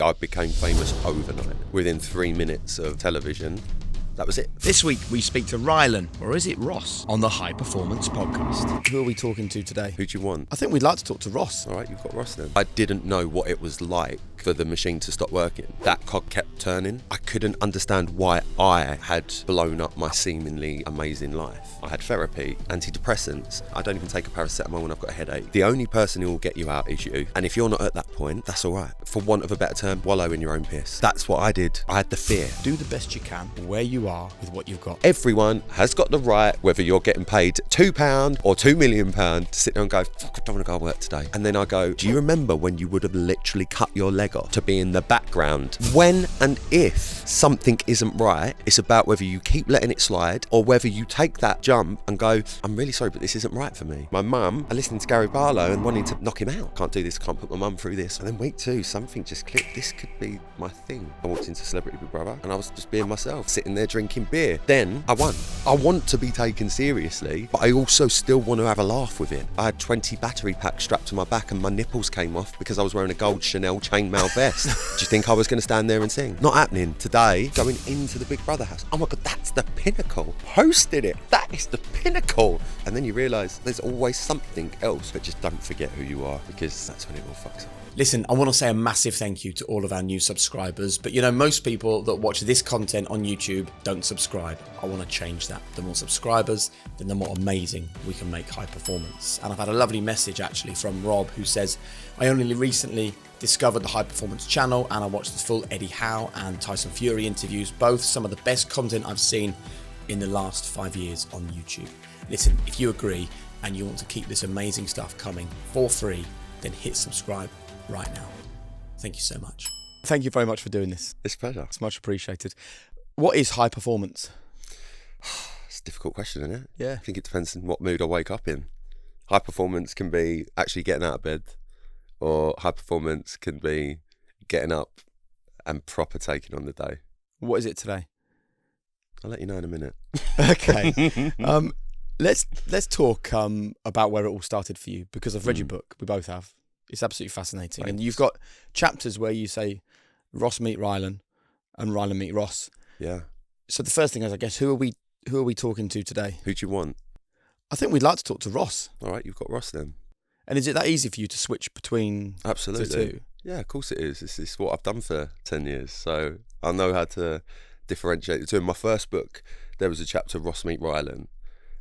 I became famous overnight. Within 3 minutes of television, that was it. This week we speak to Rylan, or is it Ross, on the High Performance Podcast. Who are we talking to today? Who do you want? I think we'd like to talk to Ross. All right, you've got Ross then. I didn't know what it was like for the machine to stop working. That cog kept turning. I couldn't understand why I had blown up my seemingly amazing life. I had therapy, antidepressants. I don't even take a paracetamol when I've got a headache. The only person who will get you out is you. And if you're not at that point, that's all right. For want of a better term, wallow in your own piss. That's what I did. I had the fear. Do the best you can where you are with what you've got. Everyone has got the right, whether you're getting paid £2 or £2 million, to sit there and go, fuck, I don't want to go to work today. And then I go, do you remember when you would have literally cut your leg off to be in the background? When and if something isn't right, it's about whether you keep letting it slide or whether you take that jump and go, I'm really sorry, but this isn't right for me. My mum, I listened to Gary Barlow and wanting to knock him out. Can't do this, can't put my mum through this. And then week 2, something just clicked. This could be my thing. I walked into Celebrity Big Brother and I was just being myself, sitting there drinking beer. Then I won. I want to be taken seriously, but I also still want to have a laugh with it. I had 20 battery packs strapped to my back and my nipples came off because I was wearing a gold Chanel chainmail vest. Do you think I was going to stand there and sing? Not happening. Today, going into the Big Brother house. Oh my God, that's the pinnacle. Hosted it. That is the pinnacle. And then you realise there's always something else, but just don't forget who you are, because that's when it all fucks up. Listen, I want to say a massive thank you to all of our new subscribers, but you know, most people that watch this content on YouTube don't subscribe. I want to change that. The more subscribers, then the more amazing we can make High Performance. And I've had a lovely message actually from Rob, who says, I only recently discovered the High Performance channel and I watched the full Eddie Howe and Tyson Fury interviews, both some of the best content I've seen in the last 5 years on YouTube. Listen, if you agree and you want to keep this amazing stuff coming for free, then hit subscribe right now. Thank you so much. Thank you very much for doing this. It's a pleasure. It's much appreciated. What is high performance? It's a difficult question, isn't it? Yeah. I think it depends on what mood I wake up in. High performance can be actually getting out of bed, or high performance can be getting up and proper taking on the day. What is it today? I'll let you know in a minute. Okay. Let's talk about where it all started for you, because I've read your book. We both have. It's absolutely fascinating. Thanks. And you've got chapters where you say Ross meet Rylan and Rylan meet Ross. Yeah. So the first thing is, I guess, who are we talking to today? Who do you want? I think we'd like to talk to Ross. All right, you've got Ross then. And is it that easy for you to switch between Absolutely. the two? Yeah, of course it is. This is what I've done for 10 years. So I know how to differentiate the two. In my first book, there was a chapter, Ross meet Rylan.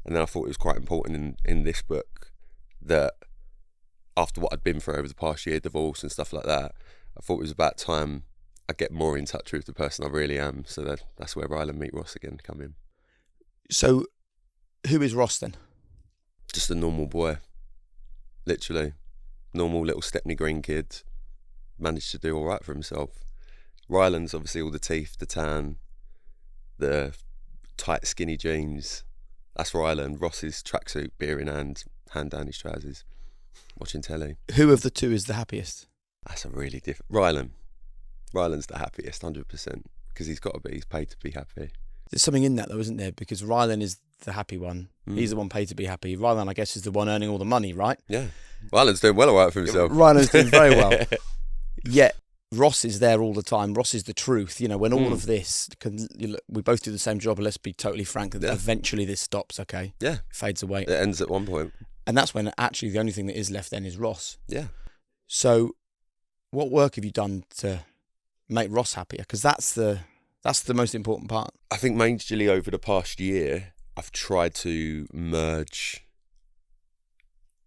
And then I thought it was quite important in this book that after what I'd been through over the past year, divorce and stuff like that, I thought it was about time I get more in touch with the person I really am. So that's where Rylan meet Ross again come in. So who is Ross then? Just a normal boy, literally. Normal little Stepney Green kid, managed to do all right for himself. Rylan's obviously all the teeth, the tan, the tight skinny jeans. That's Rylan. Ross's tracksuit, beer in hand down his trousers, watching telly. Who of the two is the happiest? That's a really different... Rylan's the happiest, 100%, because he's got to be. He's paid to be happy. There's something in that though, isn't there? Because Rylan is the happy one. He's the one paid to be happy. Rylan, I guess, is the one earning all the money, right? Yeah. Rylan's doing well all right for himself. Rylan's doing very well. Yet Ross is there all the time. Ross is the truth. You know, when all of this, we both do the same job, and let's be totally frank, eventually this stops, okay? Yeah. Fades away. It ends at one point. And that's when actually the only thing that is left then is Ross. Yeah. So what work have you done to make Ross happier? Because that's the most important part. I think majorly over the past year, I've tried to merge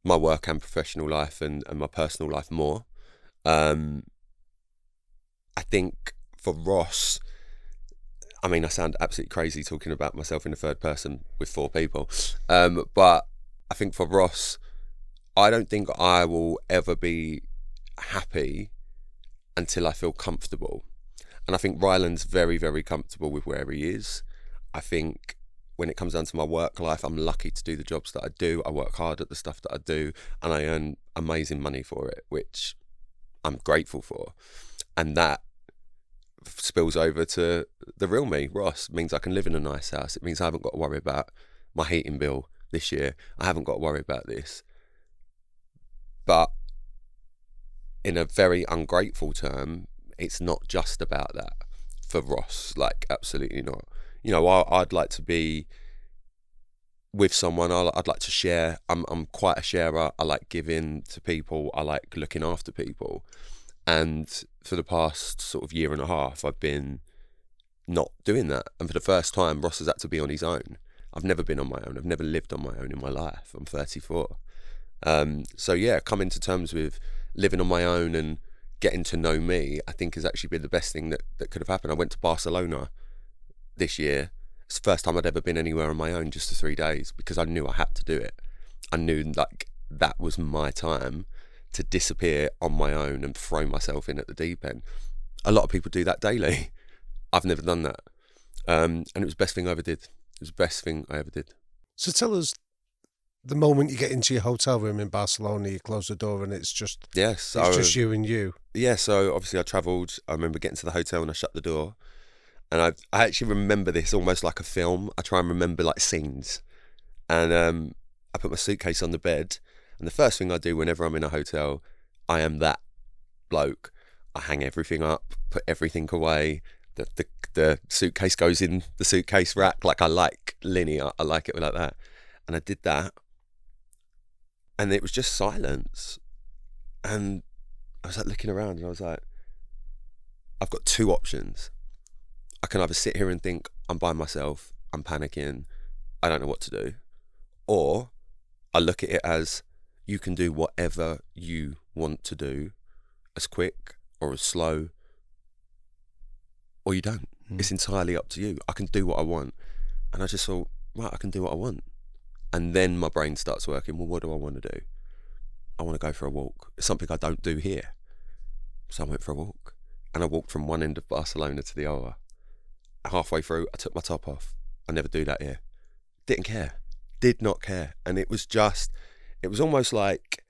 my work and professional life and my personal life more. I think for Ross, I mean, I sound absolutely crazy talking about myself in the third person with 4 people. But I think for Ross, I don't think I will ever be happy until I feel comfortable. And I think Rylan's very, very comfortable with where he is. I think when it comes down to my work life, I'm lucky to do the jobs that I do. I work hard at the stuff that I do, and I earn amazing money for it, which I'm grateful for. And that spills over to the real me, Ross. It means I can live in a nice house. It means I haven't got to worry about my heating bill this year. I haven't got to worry about this. But in a very ungrateful term, it's not just about that for Ross. Like, absolutely not. You know, I'd like to be with someone. I'd like to share. I'm quite a sharer. I like giving to people. I like looking after people. And for the past sort of year and a half, I've been not doing that. And for the first time, Ross has had to be on his own. I've never been on my own. I've never lived on my own in my life. I'm 34. So yeah, coming to terms with living on my own and getting to know me, I think has actually been the best thing that could have happened. I went to Barcelona this year. It's the first time I'd ever been anywhere on my own just for 3 days, because I knew I had to do it. I knew like that was my time to disappear on my own and throw myself in at the deep end. A lot of people do that daily. I've never done that. And it was the best thing I ever did. It was the best thing I ever did. So tell us, the moment you get into your hotel room in Barcelona, you close the door and it's just just you and you. Yeah, so obviously I travelled. I remember getting to the hotel and I shut the door. And I actually remember this almost like a film. I try and remember like scenes. And I put my suitcase on the bed. And the first thing I do whenever I'm in a hotel, I am that bloke. I hang everything up, put everything away. The suitcase goes in the suitcase rack. Like, I like linear. I like it like that. And I did that. And it was just silence. And I was like looking around and I was like, I've got two options. I can either sit here and think I'm by myself, I'm panicking, I don't know what to do. Or I look at it as, you can do whatever you want to do, as quick or as slow, or you don't. It's entirely up to you. I can do what I want. And I just thought, right, I can do what I want. And then my brain starts working, well, what do I want to do? I want to go for a walk. It's something I don't do here. So I went for a walk. And I walked from one end of Barcelona to the other. Halfway through, I took my top off. I never do that here. Didn't care. Did not care. And it was almost like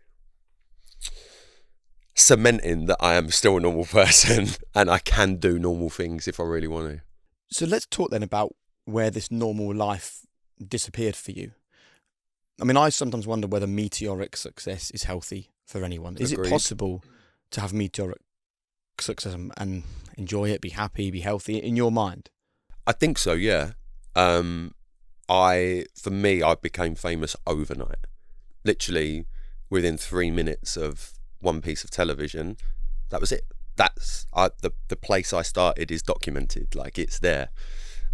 cementing that I am still a normal person and I can do normal things if I really want to. So let's talk then about where this normal life disappeared for you. I mean, I sometimes wonder whether meteoric success is healthy for anyone. Is it possible to have meteoric success and enjoy it, be happy, be healthy in your mind? I think so, yeah. I became famous overnight. Literally within 3 minutes of one piece of television, that was it. The place I started is documented, like it's there.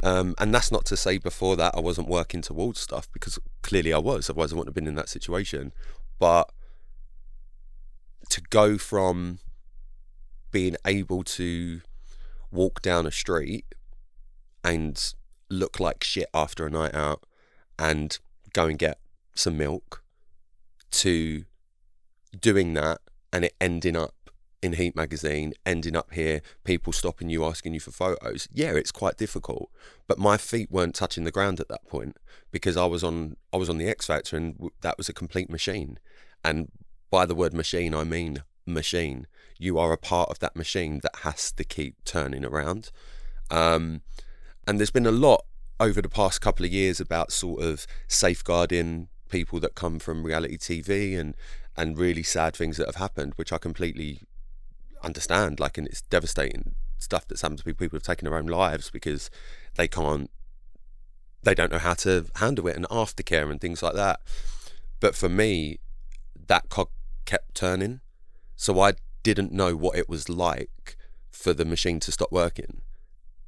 And that's not to say before that I wasn't working towards stuff, because clearly I was, otherwise I wouldn't have been in that situation. But to go from being able to walk down a street and look like shit after a night out and go and get some milk, to doing that and it ending up in Heat magazine, ending up here, people stopping you, asking you for photos. Yeah, it's quite difficult, but my feet weren't touching the ground at that point, because I was on the X Factor, and that was a complete machine. And by the word machine, I mean machine. You are a part of that machine that has to keep turning around. And there's been a lot over the past couple of years about sort of safeguarding people that come from reality TV and really sad things that have happened, which I completely understand. Like, and it's devastating stuff that's happened to people. People have taken their own lives because they don't know how to handle it, and aftercare and things like that. But for me, that cog kept turning. So I didn't know what it was like for the machine to stop working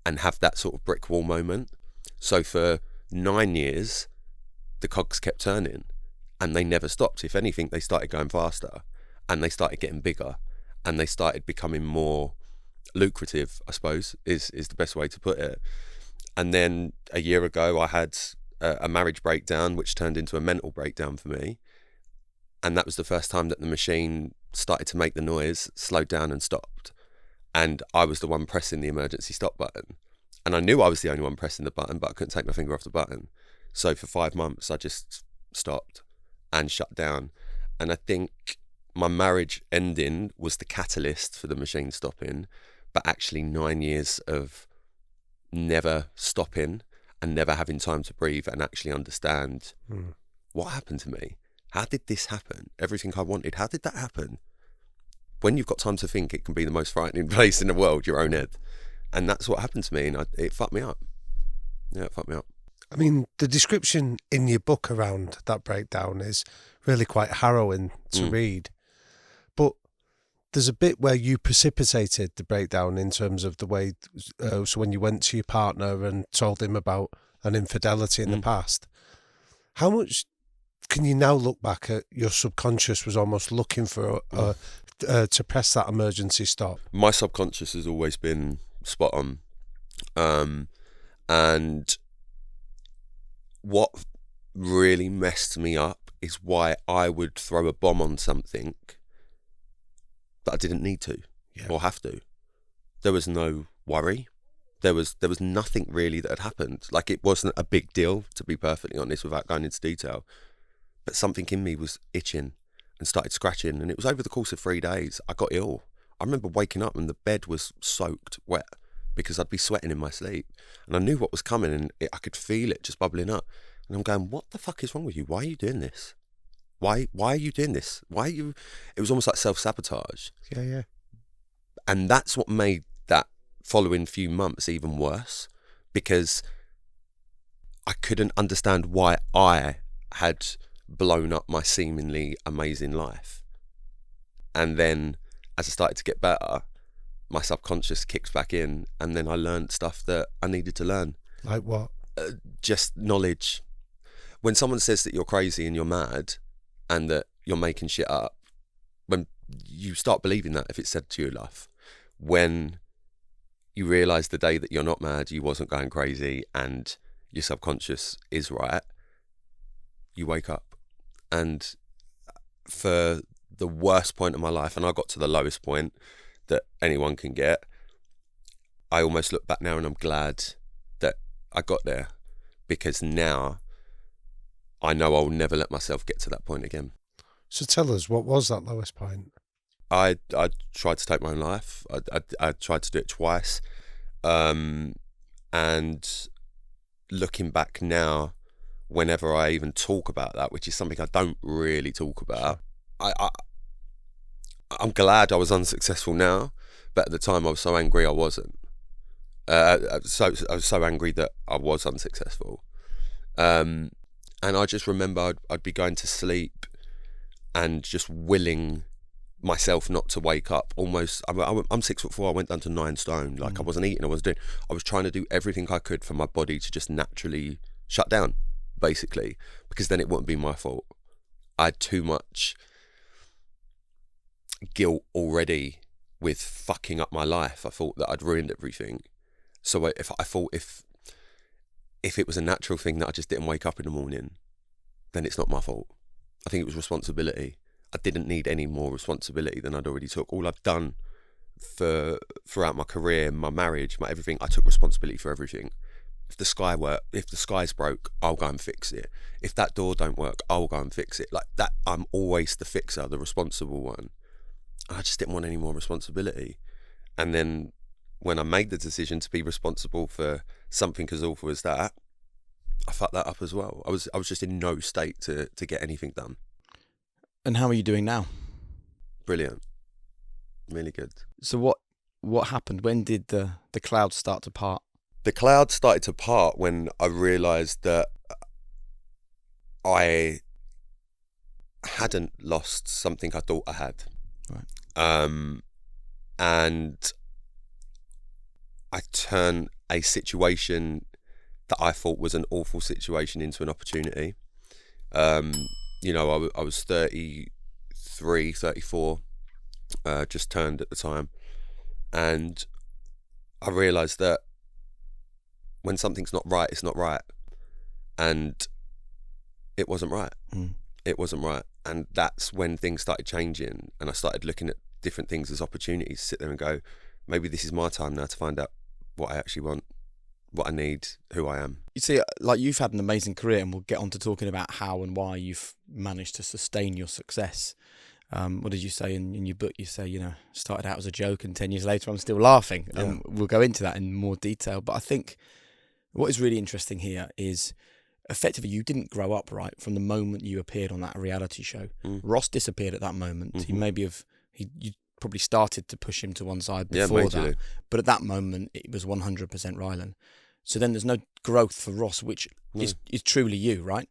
and have that sort of brick wall moment. So for 9 years, the cogs kept turning and they never stopped. If anything, they started going faster and they started getting bigger and they started becoming more lucrative, I suppose, is the best way to put it. And then a year ago, I had a marriage breakdown, which turned into a mental breakdown for me. And that was the first time that the machine started to make the noise, slowed down and stopped. And I was the one pressing the emergency stop button. And I knew I was the only one pressing the button, but I couldn't take my finger off the button. So for 5 months, I just stopped and shut down. And I think my marriage ending was the catalyst for the machine stopping, but actually 9 years of never stopping and never having time to breathe and actually understand what happened to me. How did this happen? Everything I wanted, how did that happen? when you've got time to think, it can be the most frightening place in the world, your own head. And that's what happened to me, and it fucked me up. Yeah, it fucked me up. I mean, the description in your book around that breakdown is really quite harrowing to read. But there's a bit where you precipitated the breakdown in terms of the way, so when you went to your partner and told him about an infidelity in the past, how much can you now look back at your subconscious was almost looking for to press that emergency stop? My subconscious has always been spot on. And what really messed me up is why I would throw a bomb on something that I didn't need to or have to. There was no worry. There was nothing really that had happened. Like, it wasn't a big deal, to be perfectly honest, without going into detail. But something in me was itching and started scratching, and it was over the course of 3 days. I got ill. I remember waking up and the bed was soaked wet because I'd be sweating in my sleep, and I knew what was coming, and I could feel it just bubbling up. And I'm going, what the fuck is wrong with you? Why are you doing this? Why are you doing this? Why are you? It was almost like self-sabotage. Yeah. And that's what made that following few months even worse, because I couldn't understand why I had blown up my seemingly amazing life. And then as I started to get better, my subconscious kicked back in, and then I learned stuff that I needed to learn. Like what? Just knowledge. When someone says that you're crazy and you're mad and that you're making shit up, when you start believing that, if it's said to you enough, when you realise the day that you're not mad, you wasn't going crazy, and your subconscious is right, you wake up. And for the worst point of my life, and I got to the lowest point that anyone can get, I almost look back now and I'm glad that I got there, because now I know I'll never let myself get to that point again. So tell us, what was that lowest point? I tried to take my own life. I tried to do it twice. And looking back now, whenever I even talk about that, which is something I don't really talk about, I'm glad I was unsuccessful now, but at the time I was so angry I wasn't. I was so angry that I was unsuccessful. And I just remember I'd be going to sleep and just willing myself not to wake up. Almost, I'm 6'4". I went down to 9 stone. Like, I wasn't eating. I was trying to do everything I could for my body to just naturally shut down, basically, because then it wouldn't be my fault. I had too much guilt already with fucking up my life. I thought that I'd ruined everything. So if it was a natural thing that I just didn't wake up in the morning, then it's not my fault. I think it was responsibility. I didn't need any more responsibility than I'd already took. All I've done throughout my career, my marriage, my everything, I took responsibility for everything. If the sky's broke, I'll go and fix it. If that door don't work, I'll go and fix it. Like that, I'm always the fixer, the responsible one. I just didn't want any more responsibility. And then when I made the decision to be responsible for something as awful as that, I fucked that up as well. I was just in no state to get anything done. And how are you doing now? Brilliant. Really good. So what happened? When did the clouds start to part? The clouds started to part when I realised that I hadn't lost something I thought I had. Right. And I turned a situation that I thought was an awful situation into an opportunity. You know, I was 33, 34, just turned at the time. And I realised that when something's not right, it's not right. And it wasn't right. It wasn't right. And that's when things started changing, and I started looking at different things as opportunities to sit there and go, maybe this is my time now to find out what I actually want, what I need, who I am. You see, like, you've had an amazing career, and we'll get on to talking about how and why you've managed to sustain your success. What did you say in your book? You say, you know, started out as a joke and 10 years later I'm still laughing. Yeah. We'll go into that in more detail. But I think what is really interesting here is effectively you didn't grow up right from the moment you appeared on that reality show. Ross disappeared at that moment. Mm-hmm. He maybe you probably started to push him to one side Yeah, before majorly. that. But at that moment, it was 100% Rylan. So then there's no growth for Ross, which is truly you, right?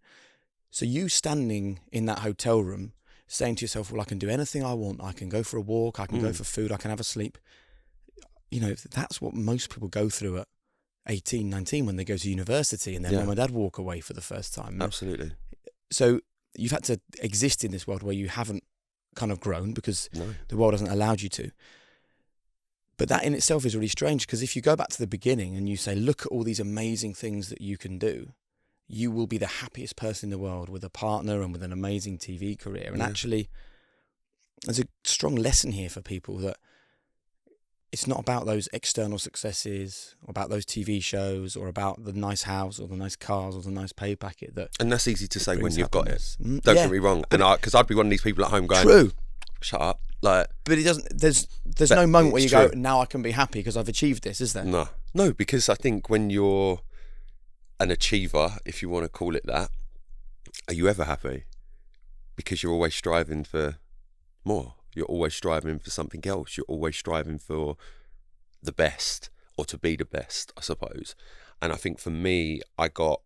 So you standing in that hotel room saying to yourself, well, I can do anything I want. I can go for a walk. I can go for food. I can have a sleep. You know, that's what most people go through at 18, 19 when they go to university and their mum and dad walk away for the first time. Absolutely. So you've had to exist in this world where you haven't kind of grown because the world hasn't allowed you to. But that in itself is really strange, because if you go back to the beginning and you say, look at all these amazing things that you can do, you will be the happiest person in the world with a partner and with an amazing TV career. And actually, there's a strong lesson here for people that it's not about those external successes or about those TV shows or about the nice house or the nice cars or the nice pay packet. And that's easy to say when you've got it. Don't Get me wrong. And because I'd be one of these people at home going, true. Shut up. Like, but it doesn't. There's no moment where you go, now I can be happy because I've achieved this, is there? No, because I think when you're an achiever, if you want to call it that, are you ever happy? Because you're always striving for more. You're always striving for something else. You're always striving for the best, or to be the best, I suppose. And I think for me, I got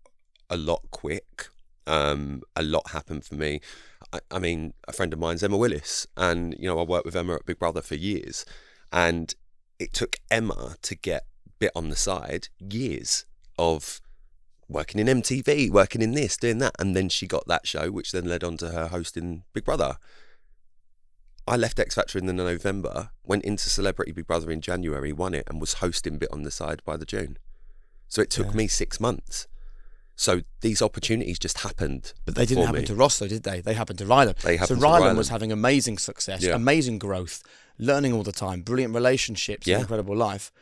a lot quick. A lot happened for me. I mean, a friend of mine's Emma Willis, and you know, I worked with Emma at Big Brother for years, and it took Emma to get bit on the side years of working in MTV, working in this, doing that, and then she got that show, which then led on to her hosting Big Brother. I left X Factor in the November, went into Celebrity Big Brother in January, won it, and was hosting Bit on the Side by the June. So it took me 6 months. So these opportunities just happened. But they didn't happen to Ross, though, did they? They happened to Rylan. So Rylan was having amazing success, amazing growth, learning all the time, brilliant relationships, an incredible life.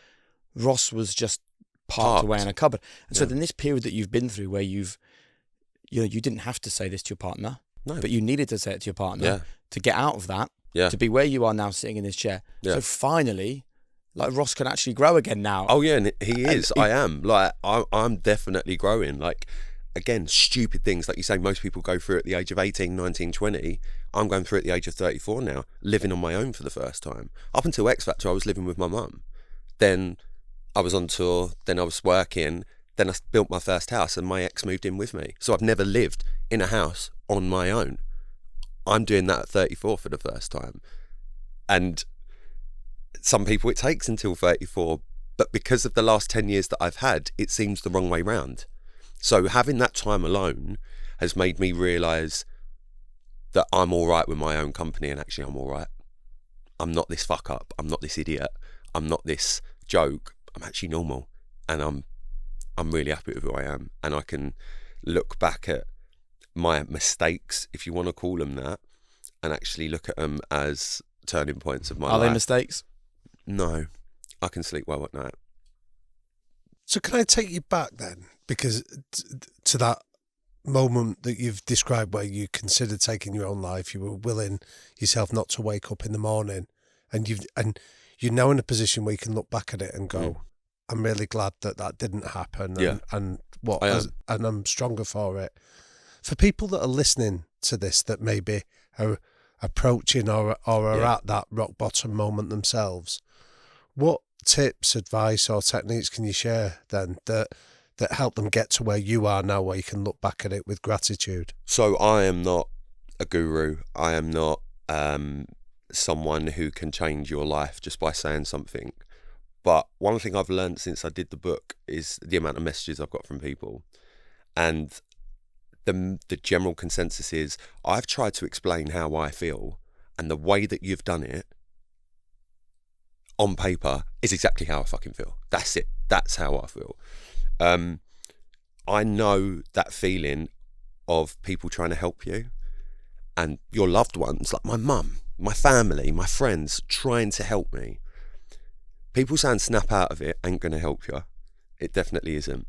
Ross was just parked away in a cupboard. And so then this period that you've been through, where you didn't have to say this to your partner, but you needed to say it to your partner to get out of that, to be where you are now, sitting in this chair. So finally, like, Ross can actually grow again now. Oh yeah, and he is. I am. Like, I'm definitely growing. Like, again, stupid things like you say, most people go through at the age of 18, 19, 20. I'm going through at the age of 34 now, living on my own for the first time. Up until X Factor, I was living with my mum. Then I was on tour, then I was working, then I built my first house and my ex moved in with me. So I've never lived in a house on my own. I'm doing that at 34 for the first time. And some people it takes until 34, but because of the last 10 years that I've had, it seems the wrong way round. So having that time alone has made me realise that I'm all right with my own company, and actually I'm all right. I'm not this fuck up. I'm not this idiot. I'm not this joke. I'm actually normal, and I'm really happy with who I am, and I can look back at my mistakes, if you want to call them that, and actually look at them as turning points of my life. Are they mistakes? No, I can sleep well at night. So can I take you back then, because to that moment that you've described where you considered taking your own life, you were willing yourself not to wake up in the morning, and you're now in a position where you can look back at it and go, I'm really glad that didn't happen, and I'm stronger for it. For people that are listening to this that maybe are approaching or are at that rock bottom moment themselves, what tips, advice or techniques can you share then that help them get to where you are now, where you can look back at it with gratitude? So I am not a guru. I am not someone who can change your life just by saying something. But one thing I've learned since I did the book is the amount of messages I've got from people. And the general consensus is I've tried to explain how I feel, and the way that you've done it on paper is exactly how I fucking feel. That's it. That's how I feel. I know that feeling of people trying to help you and your loved ones, like my mum, my family, my friends, trying to help me. People saying snap out of it ain't going to help you. It definitely isn't.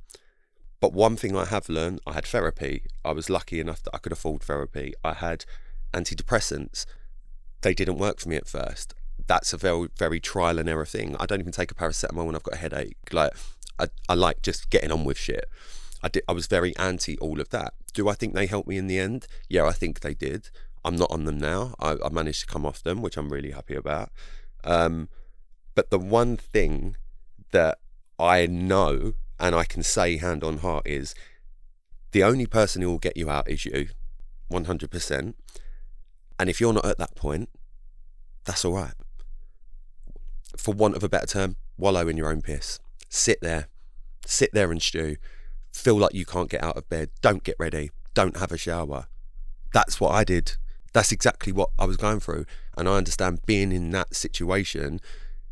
But one thing I have learned, I had therapy. I was lucky enough that I could afford therapy. I had antidepressants. They didn't work for me at first. That's a very, very trial and error thing. I don't even take a paracetamol when I've got a headache. Like, I like just getting on with shit. I was very anti all of that. Do I think they helped me in the end? Yeah, I think they did. I'm not on them now. I managed to come off them, which I'm really happy about. But the one thing that I know and I can say hand on heart is the only person who will get you out is you, 100%. And if you're not at that point, that's all right. For want of a better term, wallow in your own piss. Sit there and stew. Feel like you can't get out of bed. Don't get ready. Don't have a shower. That's what I did. That's exactly what I was going through. And I understand being in that situation,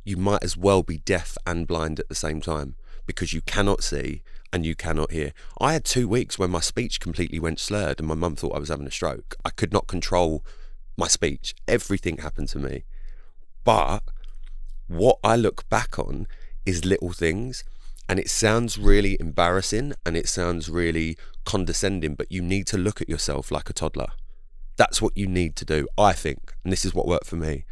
you might as well be deaf and blind at the same time, because you cannot see and you cannot hear. I had 2 weeks when my speech completely went slurred and my mum thought I was having a stroke. I could not control my speech. Everything happened to me. But what I look back on is little things, and it sounds really embarrassing and it sounds really condescending, but you need to look at yourself like a toddler. That's what you need to do, I think, and this is what worked for me.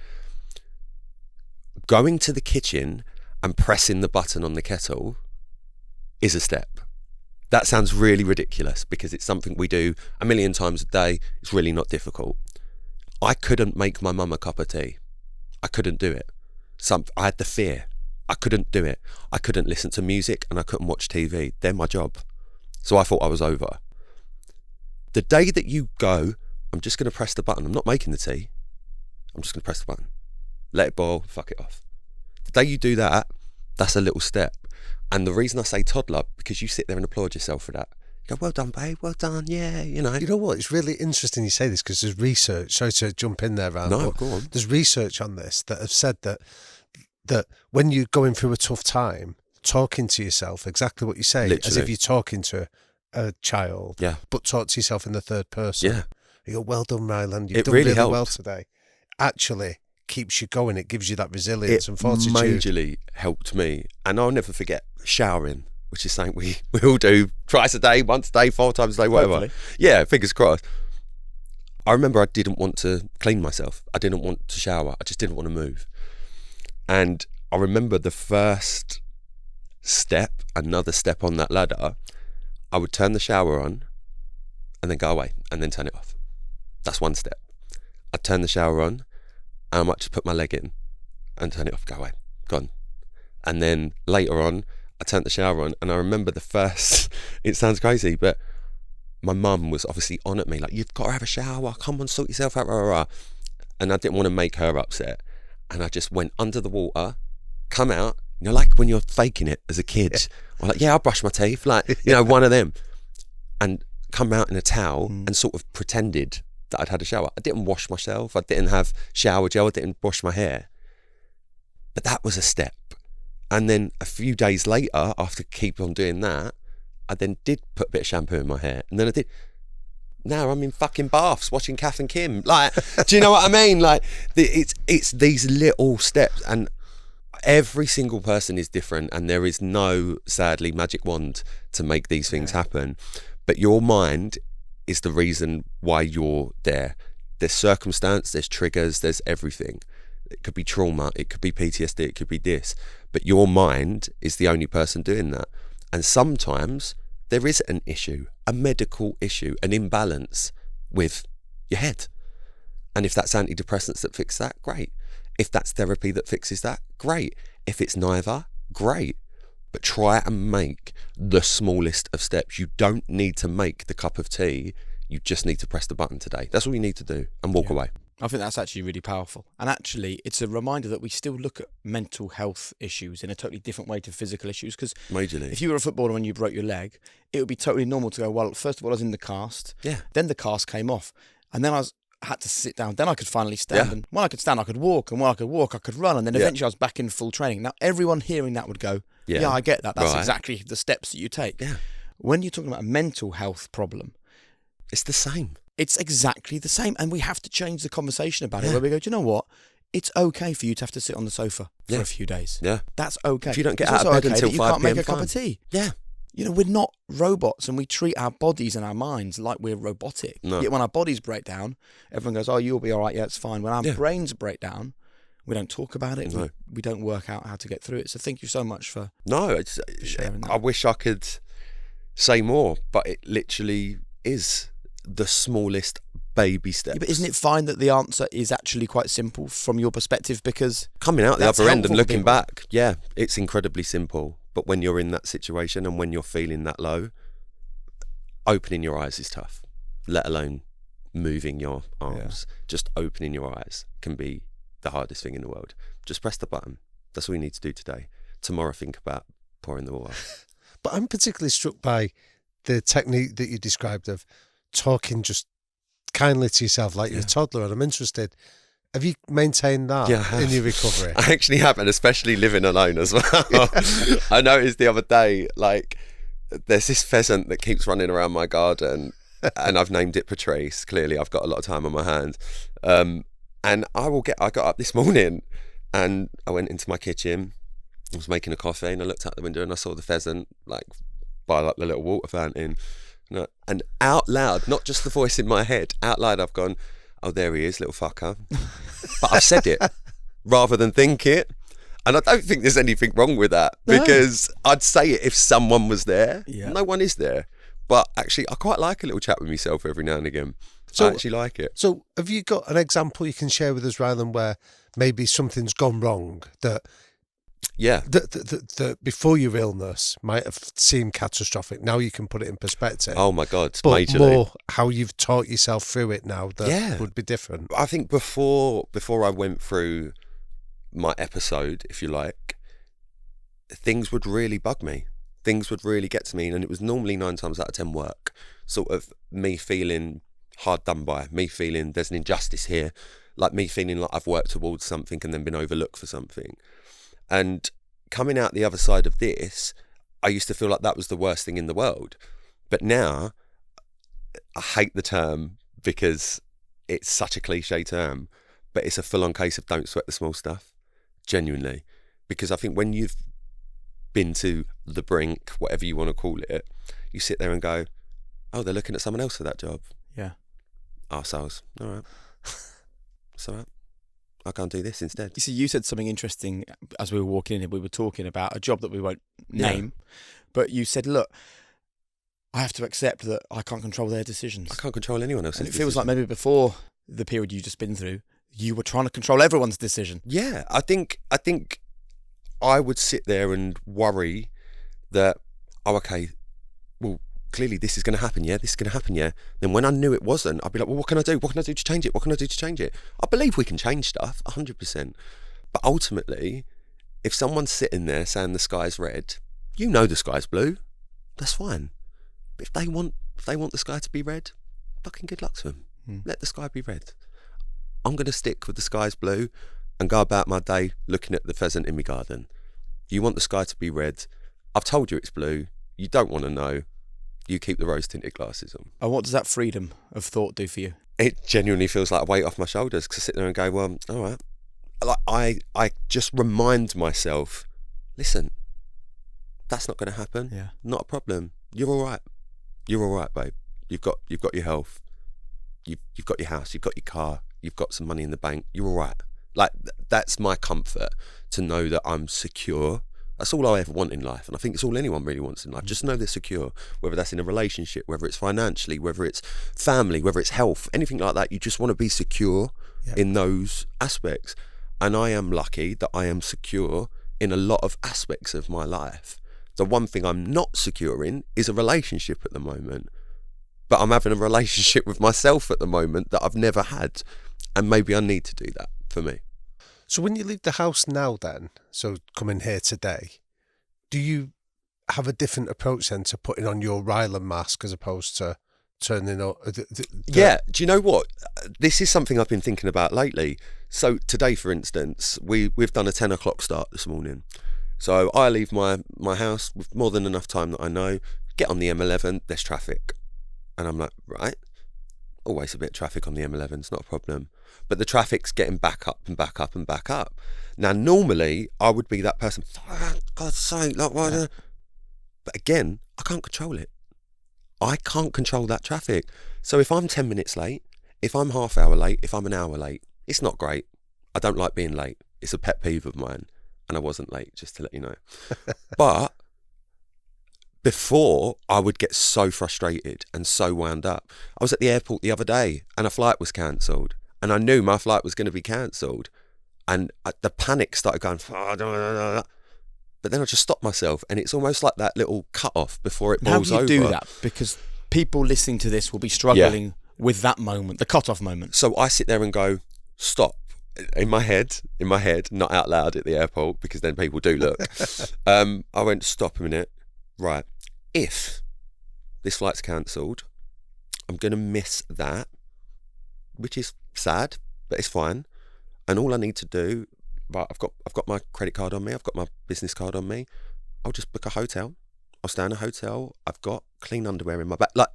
Going to the kitchen and pressing the button on the kettle is a step. That sounds really ridiculous because it's something we do a million times a day. It's really not difficult. I couldn't make my mum a cup of tea. I couldn't do it. I had the fear. I couldn't do it. I couldn't listen to music and I couldn't watch TV. They're my job. So I thought I was over. The day that you go, I'm just going to press the button. I'm not making the tea. I'm just going to press the button. Let it boil, fuck it off. The day you do that, that's a little step. And the reason I say toddler, because you sit there and applaud yourself for that. You go, well done, babe, well done, yeah, you know. You know what? It's really interesting you say this because there's research. Sorry to jump in there, Rylan. No, go on. There's research on this that have said that when you're going through a tough time, talking to yourself, exactly what you say, Literally. as if you're talking to a child, Yeah. but talk to yourself in the third person. Yeah. You go, well done, Rylan. You've It done really really well helped. today. Actually keeps you going. It gives you that resilience It and fortitude. majorly helped me. And I'll never forget showering, which is something we all do twice a day, once a day, 4 times a day, whatever. Hopefully. Yeah, fingers crossed. I remember I didn't want to clean myself. I didn't want to shower. I just didn't want to move. And I remember the first step, another step on that ladder, I would turn the shower on and then go away and then turn it off. That's one step. I'd turn the shower on and I might just put my leg in and turn it off, go away, gone. And then later on, I turned the shower on and I remember the first, it sounds crazy, but my mum was obviously on at me, like, you've got to have a shower, come on, sort yourself out, rah, rah, rah. And I didn't want to make her upset. And I just went under the water, come out, you know, like when you're faking it as a kid. I'm like, yeah, I'll brush my teeth, like, you know, one of them. And come out in a towel and sort of pretended that I'd had a shower. I didn't wash myself. I didn't have shower gel. I didn't wash my hair. But that was a step. And then a few days later, after keep on doing that, I then did put a bit of shampoo in my hair. And then I did. Now I'm in fucking baths watching Kath and Kim. Like, do you know what I mean? Like, it's these little steps. And every single person is different. And there is no, sadly, magic wand to make these things happen. But your mind is the reason why you're there. There's circumstance, there's triggers, there's everything. It could be trauma, it could be PTSD, it could be this. But your mind is the only person doing that. And sometimes there is an issue, a medical issue, an imbalance with your head. And if that's antidepressants that fix that, great. If that's therapy that fixes that, great. If it's neither, great. But try and make the smallest of steps. You don't need to make the cup of tea. You just need to press the button today. That's all you need to do and walk away. I think that's actually really powerful. And actually, it's a reminder that we still look at mental health issues in a totally different way to physical issues. Because Majorly. if you were a footballer and you broke your leg, it would be totally normal to go, well, first of all, I was in the cast. Yeah. Then the cast came off. And then I had to sit down. Then I could finally stand. Yeah. And when I could stand, I could walk. And when I could walk, I could run. And then Yeah. eventually I was back in full training. Now, everyone hearing that would go, yeah, I get that. That's Right. exactly the steps that you take. Yeah. When you're talking about a mental health problem, It's the same. it's exactly the same. And we have to change the conversation about it, where we go, do you know what? It's okay for you to have to sit on the sofa for a few days. Yeah. That's okay. If you don't get It's out of also bed okay until that you 5 can't make PM, a cup fine. of tea. Yeah. You know, we're not robots and we treat our bodies and our minds like we're robotic. No. Yet when our bodies break down, everyone goes, oh, you'll be all right. Yeah, it's fine. When our brains break down, we don't talk about it. No. We don't work out how to get through it. So thank you so much for No, sharing that. I wish I could say more, but it literally is the smallest baby steps. Yeah, but isn't it fine that the answer is actually quite simple from your perspective? Because coming out the that's other end and helpful for looking people. back, yeah, it's incredibly simple. But when you're in that situation and when you're feeling that low, opening your eyes is tough, let alone moving your arms. Just opening your eyes can be the hardest thing in the world. Just press the button. That's all you need to do today. Tomorrow, think about pouring the water. But I'm particularly struck by the technique that you described of talking just kindly to yourself like you're a toddler, and I'm interested. Have you maintained that in your recovery? I actually have, and especially living alone as well. I noticed the other day, like, there's this pheasant that keeps running around my garden, and I've named it Patrice. Clearly, I've got a lot of time on my hands. And I got up this morning, and I went into my kitchen. I was making a coffee, and I looked out the window, and I saw the pheasant, like, by like the little water fountain. And out loud, not just the voice in my head, out loud I've gone, oh, there he is, little fucker. But I've said it rather than think it. And I don't think there's anything wrong with that, because I'd say it if someone was there. Yeah. No one is there. But actually, I quite like a little chat with myself every now and again. I actually like it. So have you got an example you can share with us, Rylan, where maybe something's gone wrong that before your illness might have seemed catastrophic? Now you can put it in perspective. Oh my God, but majorly. More how you've taught yourself through it now that would be different. I think before I went through my episode, if you like, things would really bug me. Things would really get to me, and it was normally 9 times out of 10 work. Sort of me feeling hard done by, me feeling there's an injustice here, like me feeling like I've worked towards something and then been overlooked for something. And coming out the other side of this, I used to feel like that was the worst thing in the world. But now, I hate the term because it's such a cliche term, but it's a full-on case of don't sweat the small stuff, genuinely. Because I think when you've been to the brink, whatever you want to call it, you sit there and go, oh, they're looking at someone else for that job. Yeah. Arseholes. All right. It's all right. I can't do this instead. You see, you said something interesting as we were walking in. We were talking about a job that we won't name, but you said, look, I have to accept that I can't control their decisions. I can't control anyone else's And it feels like maybe before the period you just been through, you were trying to control everyone's decision. Yeah, I think I would sit there and worry that, oh, okay, well, clearly this is going to happen, yeah? This is going to happen, yeah? Then when I knew it wasn't, I'd be like, well, what can I do? What can I do to change it? What can I do to change it? I believe we can change stuff, 100%. But ultimately, if someone's sitting there saying the sky's red, you know the sky's blue, that's fine. But if they want the sky to be red, fucking good luck to them. Let the sky be red. I'm going to stick with the sky's blue and go about my day looking at the pheasant in my garden. You want the sky to be red. I've told you it's blue. You don't want to know. You keep the rose-tinted glasses on. And what does that freedom of thought do for you? It genuinely feels like a weight off my shoulders, because I sit there and go, well, all right. Like I just remind myself, listen, that's not going to happen. Yeah. Not a problem. You're all right. You're all right, babe. You've got your health. You've got your house. You've got your car. You've got some money in the bank. You're all right. Like, that's my comfort, to know that I'm secure. That's all I ever want in life, and I think it's all anyone really wants in life. Just know they're secure, whether that's in a relationship, whether it's financially, whether it's family, whether it's health, anything like that. You just want to be secure in those aspects. And I am lucky that I am secure in a lot of aspects of my life. The one thing I'm not secure in is a relationship at the moment. But I'm having a relationship with myself at the moment that I've never had, and maybe I need to do that for me. So when you leave the house now then, so coming here today, do you have a different approach then to putting on your Rylan mask as opposed to turning up? Yeah, do you know what? This is something I've been thinking about lately. So today, for instance, we've done a 10 o'clock start this morning. So I leave my house with more than enough time that I know, get on the M11, there's traffic. And I'm like, right, always a bit of traffic on the M11, it's not a problem. But the traffic's getting back up and back up and back up. Now, normally, I would be that person, for God's sake, like, why? Yeah. But again, I can't control it. I can't control that traffic. So if I'm 10 minutes late, if I'm half hour late, if I'm an hour late, it's not great. I don't like being late. It's a pet peeve of mine. And I wasn't late, just to let you know. But before I would get so frustrated and so wound up. I was at the airport the other day and a flight was cancelled, and I knew my flight was going to be cancelled, and the panic started going, but then I just stopped myself, and it's almost like that little cut off before it boils over. How do you do that? Because people listening to this will be struggling with that moment, the cut-off moment. So I sit there and go, stop. In my head, not out loud at the airport, because then people do look. I went, stop a minute. Right. If this flight's cancelled, I'm going to miss that, which is sad, but it's fine. And all I need to do, right, I've got my credit card on me, I've got my business card on me. I'll just book a hotel. I'll stay in a hotel. I've got clean underwear in my bag. Like,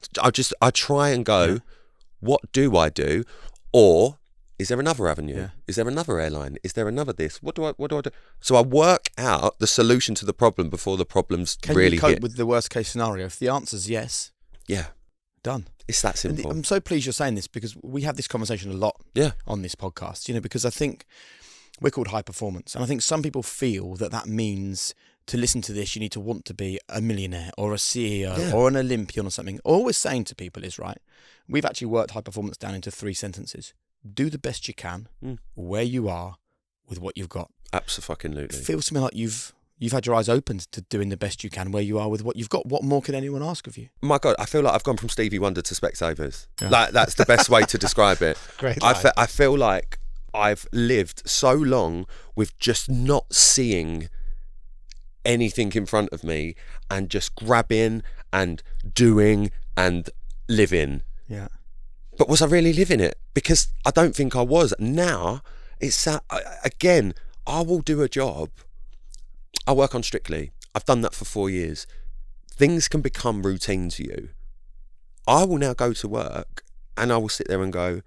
I try and go, what do I do? Or is there another avenue? Yeah. Is there another airline? Is there another this? What do I do? So I work out the solution to the problem before the problem's really hit. Can you cope with the worst case scenario? If the answer's yes, done. It's that simple. I'm so pleased you're saying this, because we have this conversation a lot on this podcast, you know, because I think we're called high performance. And I think some people feel that means to listen to this, you need to want to be a millionaire or a CEO or an Olympian or something. All we're saying to people is, right, we've actually worked high performance down into 3 sentences. Do the best you can where you are with what you've got. Absolutely. Feel something like you've had your eyes opened to doing the best you can where you are with what you've got. What more can anyone ask of you? My God, I feel like I've gone from Stevie Wonder to Specsavers. Yeah. Like, that's the best way to describe it. Great. I feel like I've lived so long with just not seeing anything in front of me and just grabbing and doing and living. Yeah. But was I really living it? Because I don't think I was. Now, it's again, I will do a job. I work on Strictly. I've done that for 4 years. Things can become routine to you. I will now go to work and I will sit there and go,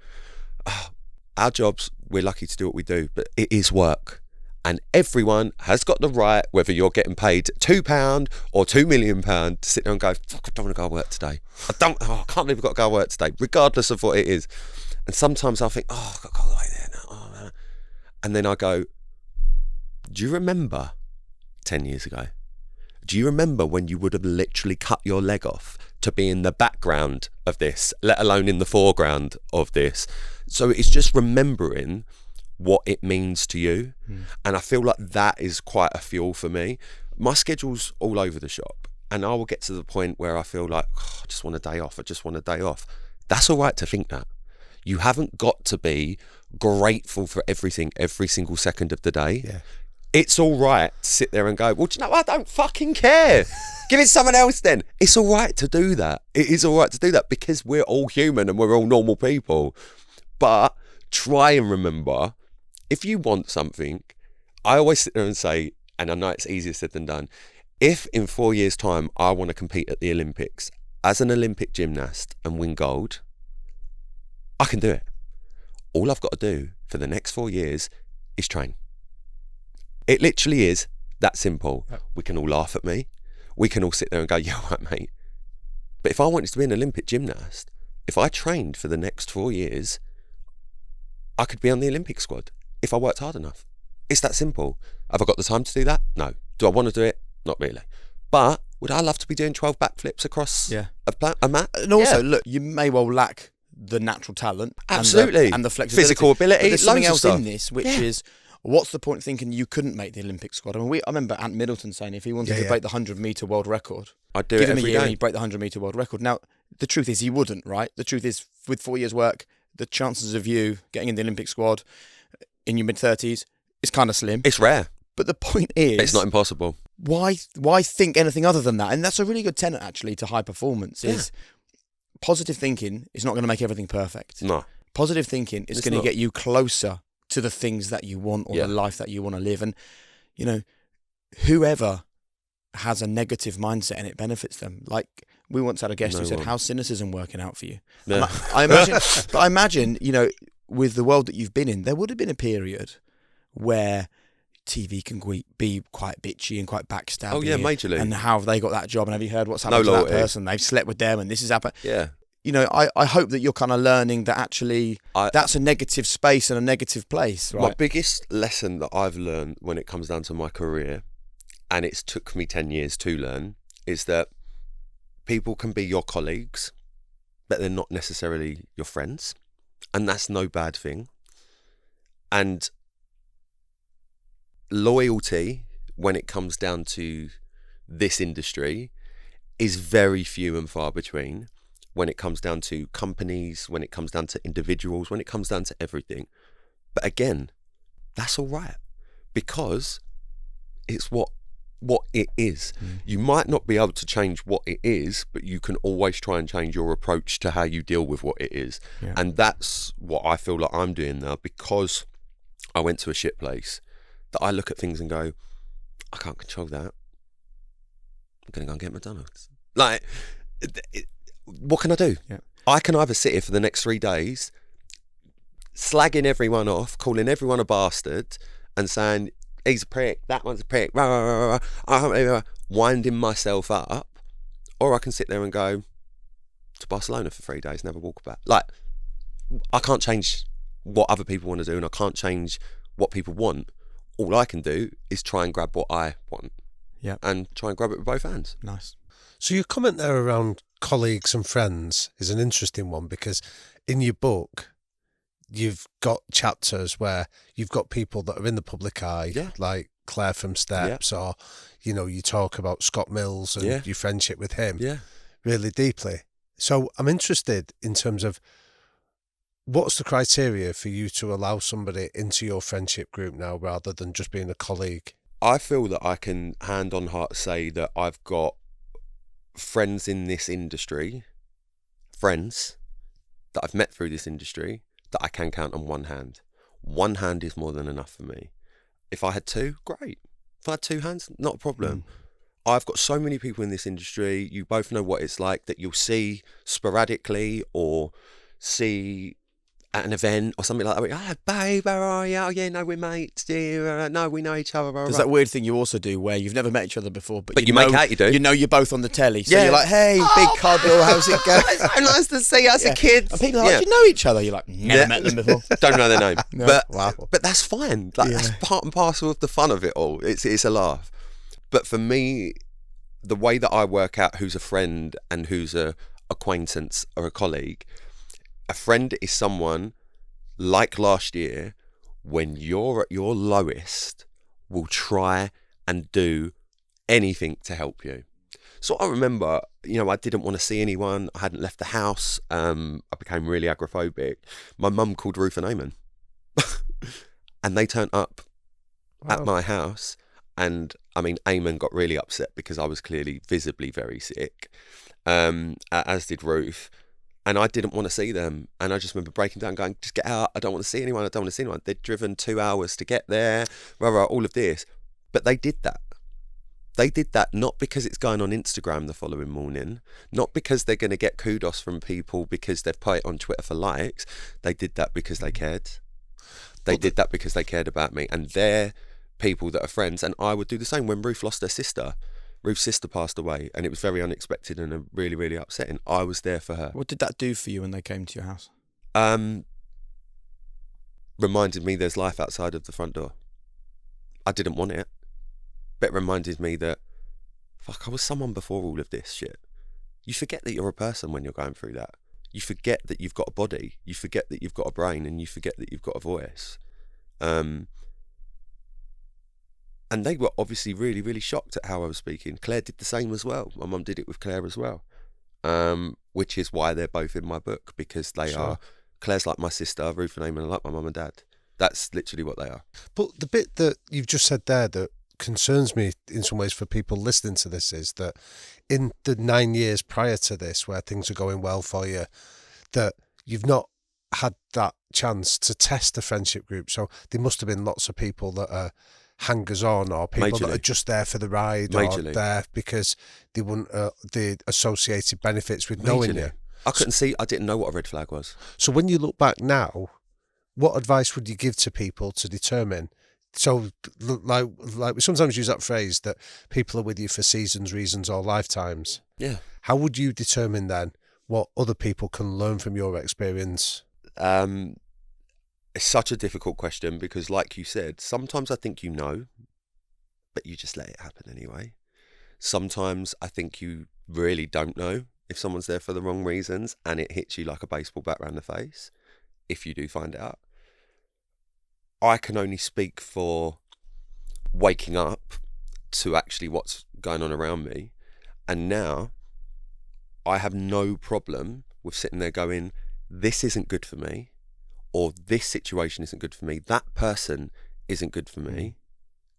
oh, our jobs, we're lucky to do what we do, but it is work. And everyone has got the right, whether you're getting paid £2 or £2 million, to sit there and go, fuck, I don't want to go to work today. I can't believe I've got to go to work today, regardless of what it is. And sometimes I'll think, I've got to go all the way there now. Oh, man. And then I go, do you remember 10 years ago? Do you remember when you would have literally cut your leg off to be in the background of this, let alone in the foreground of this? So it's just remembering what it means to you. And I feel like that is quite a fuel for me. My schedule's all over the shop, and I will get to the point where I feel like, I just want a day off. That's all right to think that. You haven't got to be grateful for everything every single second of the day. Yeah. It's all right to sit there and go, well, do you know what? I don't fucking care. Give it someone else then. It's all right to do that. It is all right to do that, because we're all human and we're all normal people. But try and remember, if you want something, I always sit there and say, and I know it's easier said than done, if in 4 years' time I want to compete at the Olympics as an Olympic gymnast and win gold, I can do it. All I've got to do for the next 4 years is train. It literally is that simple. Yep. We can all laugh at me. We can all sit there and go, yeah, right, mate. But if I wanted to be an Olympic gymnast, if I trained for the next 4 years, I could be on the Olympic squad if I worked hard enough. It's that simple. Have I got the time to do that? No. Do I want to do it? Not really. But would I love to be doing 12 backflips across a mat? And also, look, you may well lack the natural talent. Absolutely. And the flexibility. Physical ability. But there's something else in this, which is, what's the point thinking you couldn't make the Olympic squad? I mean, I remember Ant Middleton saying if he wanted to break the 100-metre world record, I'd do it every day. Give him a year and he'd break the 100-metre world record. Now, the truth is he wouldn't, right? The truth is, with 4 years' work, the chances of you getting in the Olympic squad in your mid-30s is kind of slim. It's rare. But the point is, it's not impossible. Why think anything other than that? And that's a really good tenet, actually, to high performance, is positive thinking is not going to make everything perfect. No. Positive thinking is going to get you closer to the things that you want or the life that you want to live. And, you know, whoever has a negative mindset and it benefits them. Like, we once had a guest who said, how's cynicism working out for you? Yeah. I imagine, you know, with the world that you've been in, there would have been a period where TV can be quite bitchy and quite backstabbing. Oh, yeah, majorly. And how have they got that job? And have you heard what's happened to that person? They've slept with them and this has happened. Yeah. You know, I hope that you're kind of learning that actually that's a negative space and a negative place, right? My biggest lesson that I've learned when it comes down to my career, and it's took me 10 years to learn, is that people can be your colleagues, but they're not necessarily your friends. And that's no bad thing. And loyalty, when it comes down to this industry, is very few and far between. When it comes down to companies, when it comes down to individuals, when it comes down to everything. But again, that's all right, because it's what it is. You might not be able to change what it is, but you can always try and change your approach to how you deal with what it is. Yeah. And that's what I feel like I'm doing now, because I went to a shit place, that I look at things and go, I can't control that. I'm going to go and get McDonald's. Like, what can I do? Yeah. I can either sit here for the next 3 days slagging everyone off, calling everyone a bastard, and saying, he's a prick, that one's a prick, rah, rah, rah, rah, winding myself up, or I can sit there and go to Barcelona for 3 days and have a walkabout. Like, I can't change what other people want to do, and I can't change what people want. All I can do is try and grab what I want. Yeah. And try and grab it with both hands. Nice. So your comment there around colleagues and friends is an interesting one, because in your book, you've got chapters where you've got people that are in the public eye, like Claire from Steps, or, you know, you talk about Scott Mills and your friendship with him really deeply. So I'm interested in terms of, what's the criteria for you to allow somebody into your friendship group now, rather than just being a colleague? I feel that I can hand on heart say that I've got friends in this industry, friends that I've met through this industry, that I can count on one hand. One hand is more than enough for me. If I had two, great. If I had two hands, not a problem. I've got so many people in this industry, you both know what it's like, that you'll see sporadically, or see at an event or something like that. Oh, babe, how are you? Oh, yeah, no, we're mates. Yeah, no, we know each other. There's that weird thing you also do where you've never met each other before, but you make out you do. You know you're both on the telly. So you're like, hey, big cuddle, how's it going? It's so nice to see us as kids. And people are like, do you know each other? You're like, never met them before. Don't know their name. No. But, Wow. but that's fine. Like, that's part and parcel of the fun of it all. It's a laugh. But for me, the way that I work out who's a friend and who's a acquaintance or a colleague, a friend is someone, like last year, when you're at your lowest, will try and do anything to help you. So I remember, you know, I didn't want to see anyone. I hadn't left the house. I became really agoraphobic. My mum called Ruth and Eamon. And they turned up at my house. And, I mean, Eamon got really upset because I was clearly visibly very sick, as did Ruth. And I didn't want to see them. And I just remember breaking down, going, just get out. I don't want to see anyone. I don't want to see anyone. They'd driven 2 hours to get there, all of this. But they did that. They did that not because it's going on Instagram the following morning, not because they're going to get kudos from people because they've put it on Twitter for likes. They did that because they cared. They did that because they cared about me. And they're people that are friends. And I would do the same when Ruth lost her sister. Ruth's sister passed away, and it was very unexpected and really, really upsetting. I was there for her. What did that do for you when they came to your house? Reminded me there's life outside of the front door. I didn't want it, but it reminded me that, fuck, I was someone before all of this shit. You forget that you're a person when you're going through that. You forget that you've got a body. You forget that you've got a brain, and you forget that you've got a voice. And they were obviously really, really shocked at how I was speaking. Claire did the same as well. My mum did it with Claire as well, which is why they're both in my book, because they are. Claire's like my sister, Ruth and Eamon are like my mum and dad. That's literally what they are. But the bit that you've just said there that concerns me in some ways for people listening to this is that in the 9 years prior to this, where things are going well for you, that you've not had that chance to test a friendship group. So there must have been lots of people that are hangers on, or people that are just there for the ride, or there because they want the associated benefits with knowing you. I couldn't see. I didn't know what a red flag was. So when you look back now, what advice would you give to people to determine? So like we sometimes use that phrase that people are with you for seasons, reasons, or lifetimes. Yeah. How would you determine then what other people can learn from your experience? It's such a difficult question because, like you said, sometimes I think you know, but you just let it happen anyway. Sometimes I think you really don't know if someone's there for the wrong reasons and it hits you like a baseball bat around the face, if you do find out. I can only speak for waking up to actually what's going on around me. And now I have no problem with sitting there going, this isn't good for me, or this situation isn't good for me, that person isn't good for me.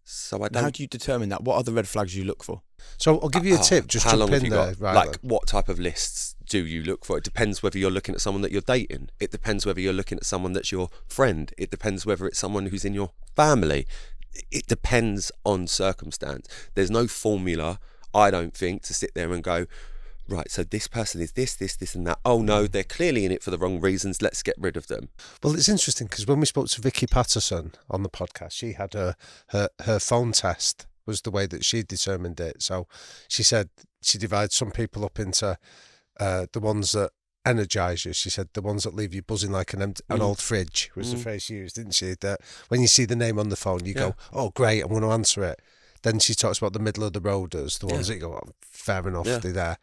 So I don't. How do you determine that? What are the red flags you look for? So I'll give you a tip. Just how jump long have in you there, got? right? Like, what type of lists do you look for? It depends whether you're looking at someone that you're dating. It depends whether you're looking at someone that's your friend. It depends whether it's someone who's in your family. It depends on circumstance. There's no formula, I don't think, to sit there and go, right, so this person is this, and that. Oh no, they're clearly in it for the wrong reasons. Let's get rid of them. Well, it's interesting because when we spoke to Vicky Patterson on the podcast, she had her phone test was the way that she determined it. So she said she divides some people up into the ones that energise you. She said the ones that leave you buzzing like an old fridge was the phrase she used, didn't she? That when you see the name on the phone, you go, oh, great, I'm going to answer it. Then she talks about the middle of the roaders, the ones that you go, oh, fair enough, they're there.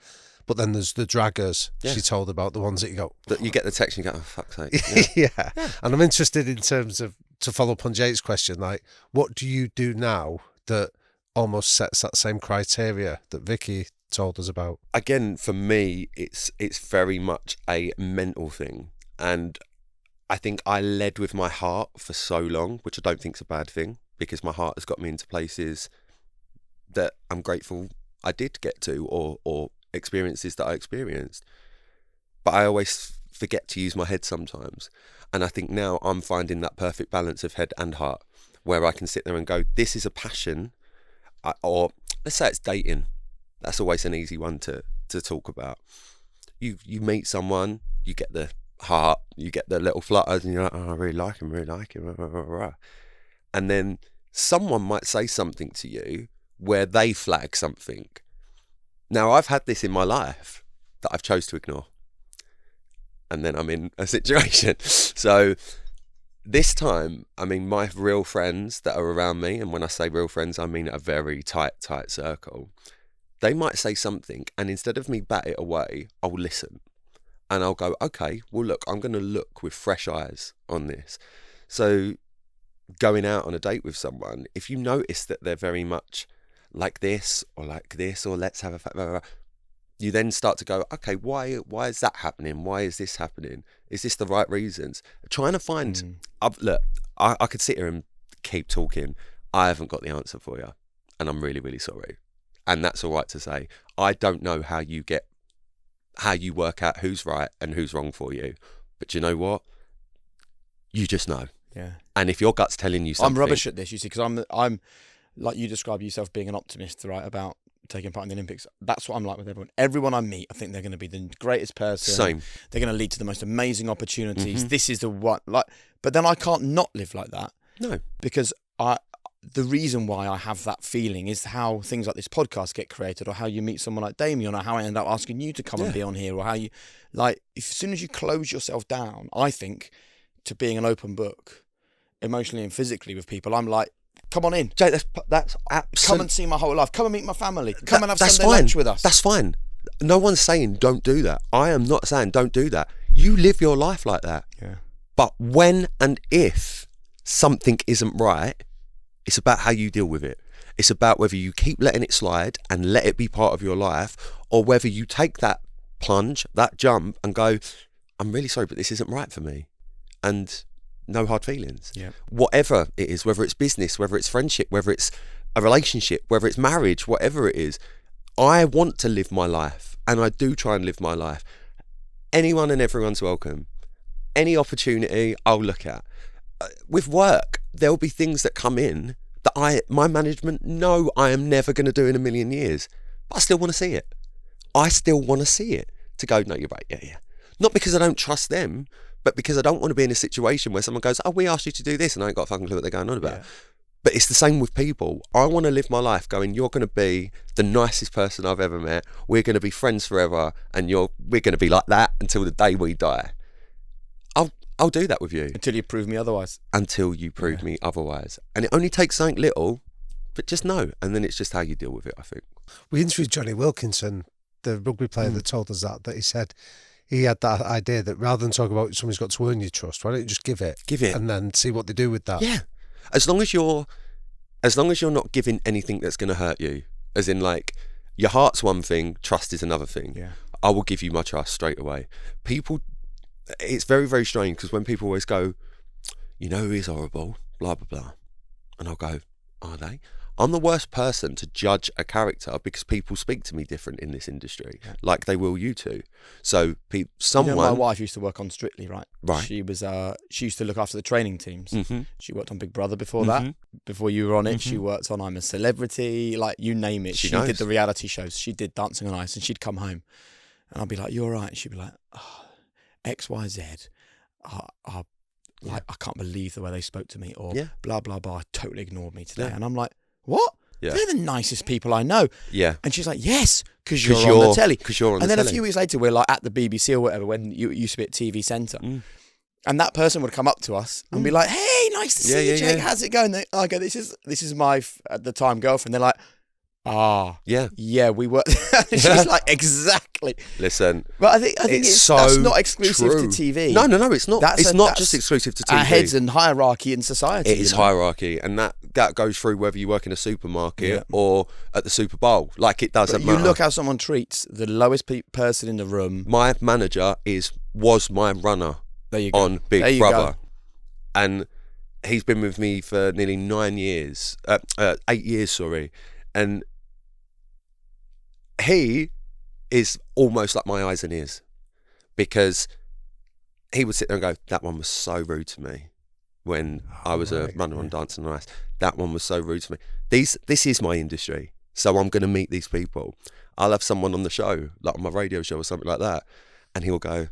But then there's the draggers. She told about the ones that you go... That you get the text and you go, oh, fuck's sake. Yeah. And I'm interested in terms of, to follow up on Jake's question, like, what do you do now that almost sets that same criteria that Vicky told us about? Again, for me, it's very much a mental thing. And I think I led with my heart for so long, which I don't think is a bad thing, because my heart has got me into places that I'm grateful I did get to, or experiences that I experienced. But I always forget to use my head sometimes. And I think now I'm finding that perfect balance of head and heart, where I can sit there and go, this is a passion, or let's say it's dating. That's always an easy one to talk about. You meet someone, you get the heart, you get the little flutters, and you're like, oh, I really like him. And then someone might say something to you where they flag something. Now, I've had this in my life that I've chose to ignore. And then I'm in a situation. So this time, I mean, my real friends that are around me, and when I say real friends, I mean a very tight circle, they might say something, and instead of me bat it away, I'll listen. And I'll go, okay, well, look, I'm going to look with fresh eyes on this. So going out on a date with someone, if you notice that they're very much like this, or let's have a... You then start to go, okay, why is that happening? Why is this happening? Is this the right reasons? Trying to find... Look, I could sit here and keep talking. I haven't got the answer for you. And I'm really, really sorry. And that's all right to say. I don't know how you work out who's right and who's wrong for you. But you know what? You just know. Yeah. And if your gut's telling you something... I'm rubbish at this, you see, because I'm like you describe yourself being an optimist, right, about taking part in the Olympics. That's what I'm like with everyone. Everyone I meet, I think they're going to be the greatest person. Same. They're going to lead to the most amazing opportunities. This is the one. Like, but then I can't not live like that. No. Because the reason why I have that feeling is how things like this podcast get created, or how you meet someone like Damien, or how I end up asking you to come and be on here, or how you, like, as soon as you close yourself down, I think, to being an open book, emotionally and physically with people, I'm like, come on in, Jake, that's absolutely... Come and see my whole life. Come and meet my family. Come and have Sunday lunch with us. That's fine. No one's saying don't do that. I am not saying don't do that. You live your life like that. Yeah. But when and if something isn't right, it's about how you deal with it. It's about whether you keep letting it slide and let it be part of your life, or whether you take that plunge, that jump, and go, I'm really sorry, but this isn't right for me. And no hard feelings. Yeah. Whatever it is, whether it's business, whether it's friendship, whether it's a relationship, whether it's marriage, whatever it is, I want to live my life, and I do try and live my life. Anyone and everyone's welcome. Any opportunity I'll look at. With work, there'll be things that come in that my management know I am never going to do in a million years, but I still want to see it. I still want to see it, to go, no, you're right, yeah. Not because I don't trust them, but because I don't want to be in a situation where someone goes, oh, we asked you to do this, and I ain't got a fucking clue what they're going on about. Yeah. But it's the same with people. I want to live my life going, you're going to be the nicest person I've ever met. We're going to be friends forever, and we're going to be like that until the day we die. I'll do that with you. Until you prove me otherwise. Until you prove me otherwise. And it only takes something little, but just know. And then it's just how you deal with it, I think. We interviewed Johnny Wilkinson the rugby player that told us that he said he had that idea that rather than talk about somebody's got to earn your trust, why don't you just give it, and then see what they do with that? Yeah, as long as you're not giving anything that's going to hurt you, as in like your heart's one thing, trust is another thing. Yeah, I will give you my trust straight away. People, it's very, very strange because when people always go, you know who is horrible, blah blah blah, and I'll go, are they? I'm the worst person to judge a character because people speak to me different in this industry, like they will you too. So someone. my wife used to work on Strictly, right? Right. She was. She used to look after the training teams. Mm-hmm. She worked on Big Brother before that. Before you were on it, she worked on I'm a Celebrity, like you name it. She did the reality shows. She did Dancing on Ice, and she'd come home, and I'd be like, "You're all right." And she'd be like, oh, X, Y, Z. Like I can't believe the way they spoke to me, or blah blah blah. Totally ignored me today, and I'm like, what? Yeah. They're the nicest people I know. Yeah. And she's like, yes, because you're on the telly. Because you're on the telly. And then a few weeks later, we're like at the BBC or whatever, when you used to be at TV Centre. And that person would come up to us and be like, hey, nice to see you, Jake. How's it going? I go, this is my, at the time, girlfriend. They're like, yeah, we were. She's like, exactly. Listen, but I think it's so that's not exclusive true. To TV. No, it's not. It's not just exclusive to TV. Our heads and hierarchy in society. It is hierarchy, and that goes through whether you work in a supermarket or at the Super Bowl. Like, it doesn't matter. You look how someone treats the lowest person in the room. My manager was my runner on Big Brother, and he's been with me for nearly 8 years, sorry, and he is almost like my eyes and ears, because he would sit there and go, that one was so rude to me when I was a runner on Dancing on Ice. That one was so rude to me. This is my industry, so I'm going to meet these people. I'll have someone on the show, like on my radio show or something like that, and he'll go,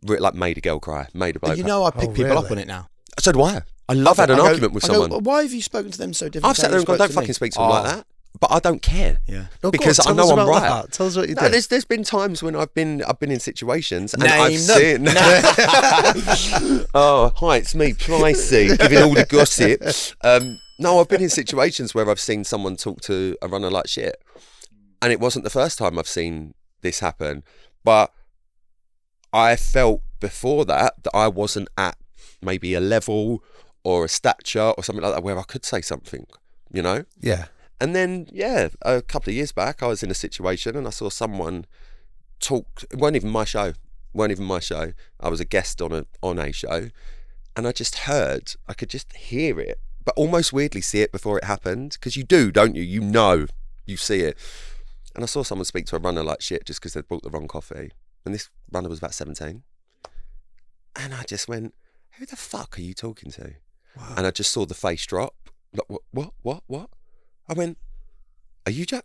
like made a girl cry, made a bloke cry. I pick people up on it now. So do I. I've had an argument with someone. Why have you spoken to them so differently? I've sat there and gone, don't fucking speak to them like that. But I don't care. Yeah. Because I know I'm right. That. Tell us what you did. There's been times when I've been in situations and Name I've seen. Oh, hi, it's me, Pricey, giving all the gossip. No, I've been in situations where I've seen someone talk to a runner like shit, and it wasn't the first time I've seen this happen. But I felt before that I wasn't at maybe a level or a stature or something like that where I could say something, you know? Yeah. And then, a couple of years back, I was in a situation and I saw someone talk. It weren't even my show. I was a guest on a show, and I could just hear it, but almost weirdly see it before it happened. Because you do, don't you? You know, you see it. And I saw someone speak to a runner like shit just because they'd bought the wrong coffee. And this runner was about 17. And I just went, who the fuck are you talking to? Wow. And I just saw the face drop. Like, what? I went, are you joking?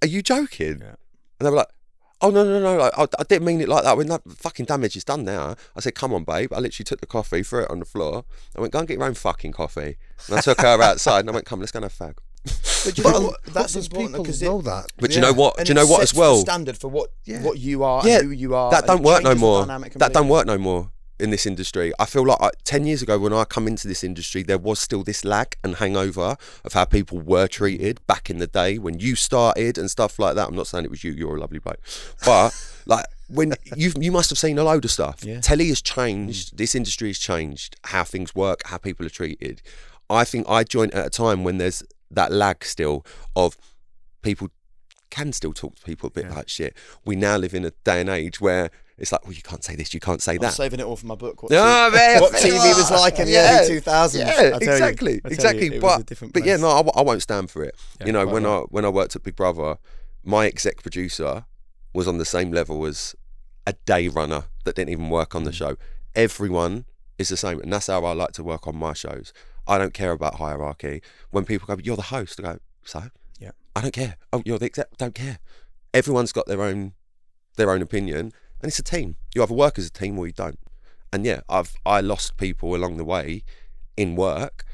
Yeah. And they were like, oh, no, I didn't mean it like that. When that fucking damage is done now. I said, come on, babe. I literally took the coffee, threw it on the floor. I went, go and get your own fucking coffee. And I took her outside and I went, come, let's go and have a fag. But you know what? That's important because know that. But you know what? Do you know what as well? The standard for what you are and who you are. That don't work no more. That don't work no more in this industry. I feel like 10 years ago when I come into this industry, there was still this lag and hangover of how people were treated back in the day when you started and stuff like that. I'm not saying it was you. You're a lovely bloke, but like when you must have seen a load of stuff. Yeah. Telly has changed. This industry has changed. How things work, how people are treated. I think I joined at a time when there's that lag still of people can still talk to people a bit like shit. We now live in a day and age where it's like, well, you can't say this, you can't say that. I'm saving it all for my book. What TV was like in the early 2000s. Yeah, exactly. But I won't stand for it. Yeah, you know, when I worked at Big Brother, my exec producer was on the same level as a day runner that didn't even work on the show. Everyone is the same, and that's how I like to work on my shows. I don't care about hierarchy. When people go, you're the host, I go, so? Yeah. I don't care. Oh, you're the exec, don't care. Everyone's got their own opinion. And it's a team. You either work as a team or you don't. And I lost people along the way in work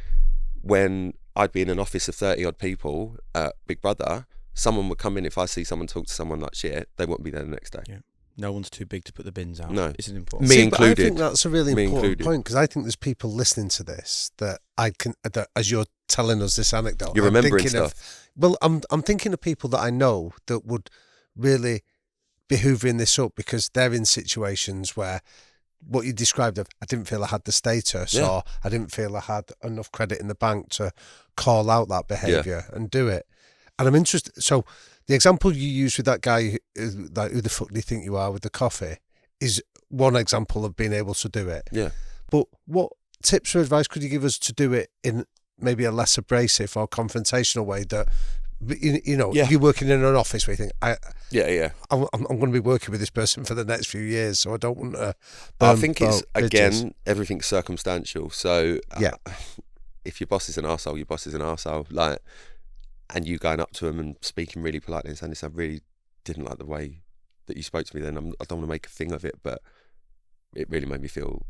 when I'd be in an office of 30 odd people at Big Brother. Someone would come in, if I see someone talk to someone like shit, they wouldn't be there the next day. Yeah. No one's too big to put the bins out. No. This is important. Me included. I think that's a really important point, because I think there's people listening to this that as you're telling us this anecdote, You're remembering thinking stuff. I'm thinking of people that I know that would really be hoovering this up because they're in situations where what you described of, I didn't feel I had the status, or I didn't feel I had enough credit in the bank to call out that behaviour and do it. And I'm interested. So the example you used with that guy, like, who the fuck do you think you are with the coffee, is one example of being able to do it. Yeah. But what tips or advice could you give us to do it in maybe a less abrasive or confrontational way that, you know, you're working in an office where you think, I'm going to be working with this person for the next few years, so I don't want to I think it's, bridges. again, everything's circumstantial. So if your boss is an arsehole, your boss is an arsehole. Like, and you going up to him and speaking really politely and saying, "This, I really didn't like the way that you spoke to me then. I don't want to make a thing of it, but it really made me feel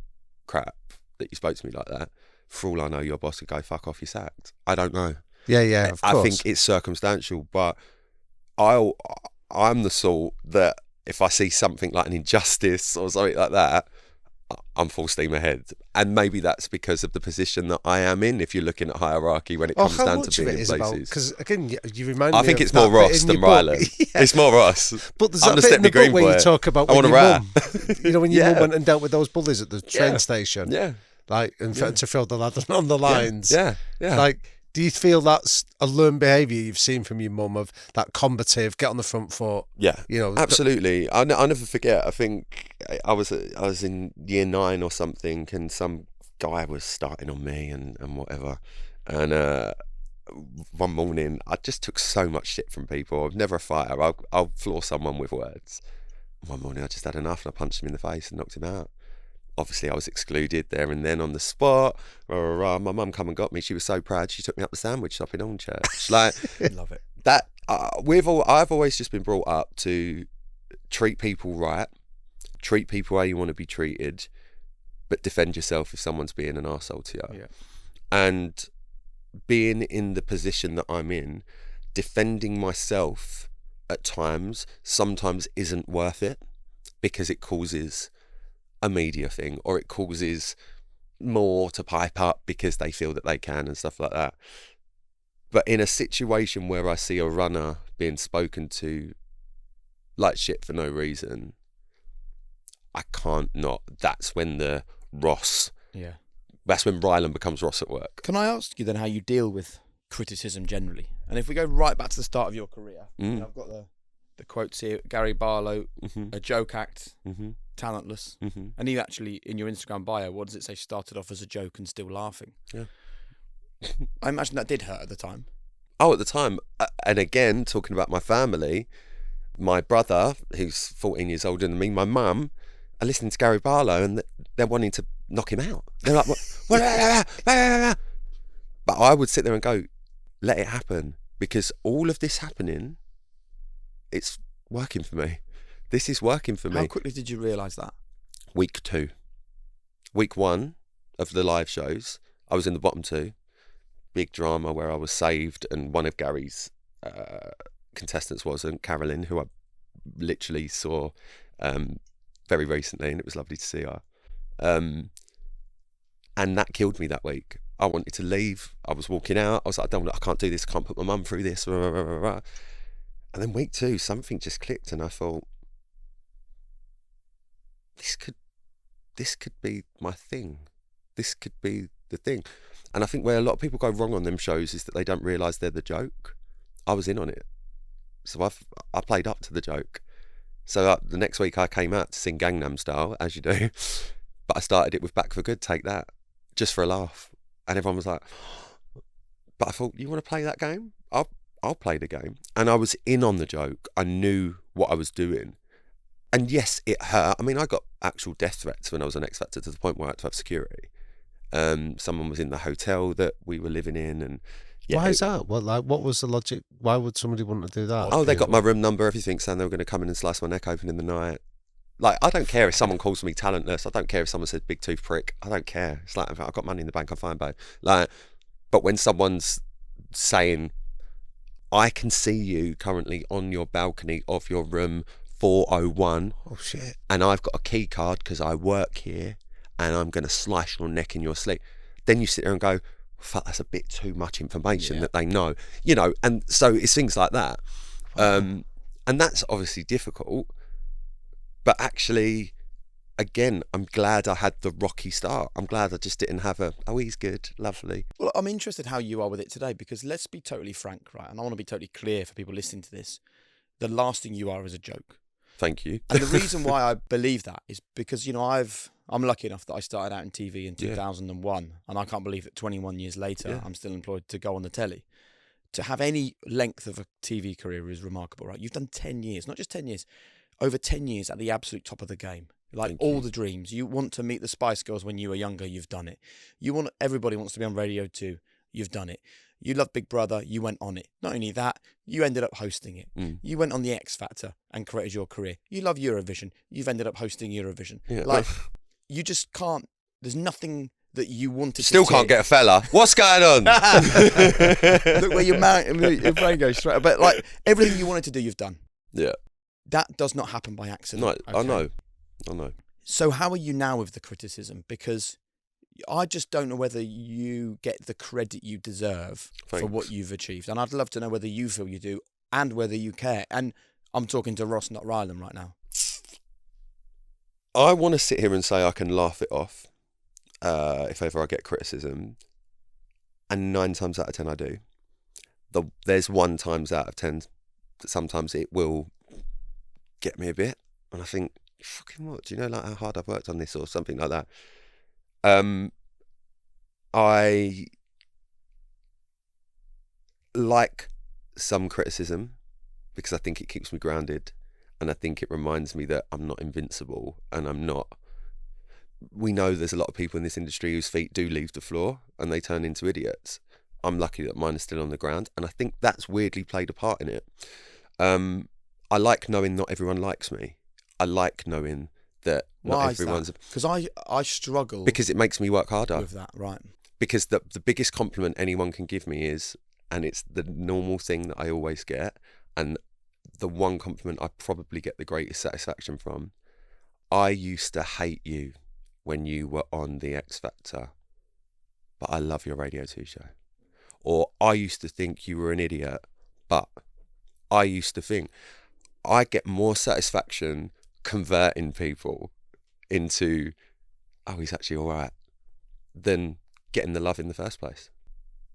crap that you spoke to me like that." For all I know, your boss could go, "Fuck off, you're sacked." I don't know. Yeah, of course. I think it's circumstantial, but I'm the sort that if I see something like an injustice or something like that, I'm full steam ahead. And maybe that's because of the position that I am in, if you're looking at hierarchy when it comes down to being in places. Because again, you remind me I think of it's more that bit Ross in than your book. Rylan. It's more Ross. But there's I'm that the bit in the Stepney Green book where you boy. talk about I when want your a mum, you know, when your Yeah. mum went and dealt with those bullies at the train station, Yeah. like, and to throw the lad on the lines. Yeah. Like, do you feel that's a learned behaviour you've seen from your mum, of that combative, get on the front foot? Yeah, you know, absolutely. I'll never forget. I think I was in year 9 or something, and some guy was starting on me and whatever. And one morning, I just took so much shit from people. I'm never a fighter. I'll floor someone with words. One morning, I just had enough, and I punched him in the face and knocked him out. Obviously, I was excluded there and then on the spot. My mum come and got me. She was so proud. She took me up the sandwich shop in Hornchurch. Like, Love it. That I've always just been brought up to treat people right, treat people how you want to be treated, but defend yourself if someone's being an arsehole to you. Yeah. And being in the position that I'm in, defending myself at times sometimes isn't worth it, because it causes a media thing, or it causes more to pipe up because they feel that they can and stuff like that. But in a situation where I see a runner being spoken to like shit for no reason, I can't not. That's when the Ross. Yeah. That's when Rylan becomes Ross at work. Can I ask you then how you deal with criticism generally? And if we go right back to the start of your career, and I've got the quotes here: Gary Barlow, a joke act, talentless, and you actually in your Instagram bio, what does it say? Started off as a joke and still laughing. Yeah. I imagine that did hurt at the time. Oh, at the time. And again, talking about my family, my brother, who's 14 years older than me, my mum, are listening to Gary Barlow and they're wanting to knock him out. They're like, what? But I would sit there and go, let it happen, because all of this happening, it's working for me. This is working for me. How quickly did you realise that? Week 2. Week 1 of the live shows, I was in the bottom 2. Big drama where I was saved, and one of Gary's contestants wasn't, Carolyn, who I literally saw very recently, and it was lovely to see her. And that killed me that week. I wanted to leave. I was walking out. I was like, I can't do this. I can't put my mum through this. And then week 2, something just clicked, and I thought, this could be my thing. This could be the thing. And I think where a lot of people go wrong on them shows is that they don't realise they're the joke. I was in on it. So I played up to the joke. So the next week I came out to sing Gangnam Style, as you do. But I started it with Back for Good, Take That, just for a laugh. And everyone was like, but I thought, you want to play that game? I'll play the game. And I was in on the joke. I knew what I was doing. And yes, it hurt. I mean, I got actual death threats when I was on X Factor, to the point where I had to have security. Someone was in the hotel that we were living in, and why is that? What was the logic? Why would somebody want to do that? Oh, they got my room number, everything, saying they were going to come in and slice my neck open in the night. Like, I don't care if someone calls me talentless. I don't care if someone says big tooth prick. I don't care. It's like, I've got money in the bank, I'm fine, babe. Like, but when someone's saying, I can see you currently on your balcony of your room 401. Oh shit! And I've got a key card because I work here, and I'm going to slice your neck in your sleep. Then you sit there and go, fuck, that's a bit too much information that they know, you know, and so it's things like that. And that's obviously difficult, but actually, again, I'm glad I had the rocky start. I'm glad I just didn't have he's good, lovely. Well, I'm interested how you are with it today, because let's be totally frank, right? And I want to be totally clear for people listening to this. The last thing you are is a joke. Thank you. And the reason why I believe that is because, you know, I'm lucky enough that I started out in TV in 2001, and I can't believe that 21 years later, I'm still employed to go on the telly. To have any length of a TV career is remarkable, right? You've done 10 years, not just 10 years, over 10 years at the absolute top of the game. Like all the dreams. You want to meet the Spice Girls when you were younger, you've done it. Everybody wants to be on Radio 2, you've done it. You love Big Brother, you went on it. Not only that, you ended up hosting it. You went on the X Factor and created your career. You love Eurovision, you've ended up hosting Eurovision. Yeah. Like, you just can't, there's nothing that you wanted Still to can't get a fella. What's going on? Look where your brain goes straight. But like, everything you wanted to do, you've done. Yeah. That does not happen by accident. No, okay? I know. So how are you now with the criticism? Because I just don't know whether you get the credit you deserve for what you've achieved. And I'd love to know whether you feel you do and whether you care. And I'm talking to Ross, not Rylan, right now. I want to sit here and say I can laugh it off if ever I get criticism. And 9 times out of 10 I do. There's 1 times out of 10 that sometimes it will get me a bit. And I think, fucking what? Do you know like how hard I've worked on this or something like that? I like some criticism because I think it keeps me grounded, and I think it reminds me that I'm not invincible, and I'm not. We know there's a lot of people in this industry whose feet do leave the floor and they turn into idiots. I'm lucky that mine is still on the ground, and I think that's weirdly played a part in it. I like knowing not everyone likes me. I like knowing that not everyone's... Because I struggle... Because it makes me work harder. With that, right. Because the biggest compliment anyone can give me is, and it's the normal thing that I always get, and the one compliment I probably get the greatest satisfaction from, I used to hate you when you were on the X Factor, but I love your Radio 2 show. Or I used to think you were an idiot, but I used to think... I get more satisfaction converting people into, oh, he's actually all right, than getting the love in the first place.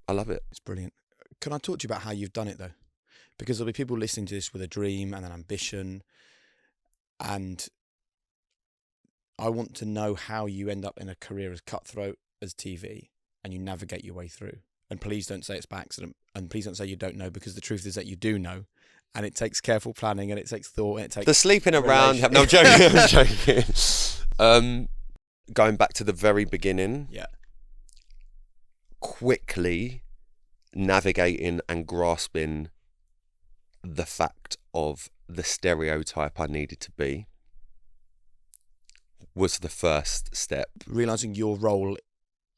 I love it. It's brilliant. Can I talk to you about how you've done it, though? Because there'll be people listening to this with a dream and an ambition, and I want to know how you end up in a career as cutthroat as TV and you navigate your way through. And please don't say it's by accident, and please don't say you don't know, because the truth is that you do know. And it takes careful planning, and it takes thought, and it takes... The sleeping around... No, I'm joking. I'm joking. Going back to the very beginning. Yeah. Quickly navigating and grasping the fact of the stereotype I needed to be was the first step. Realising your role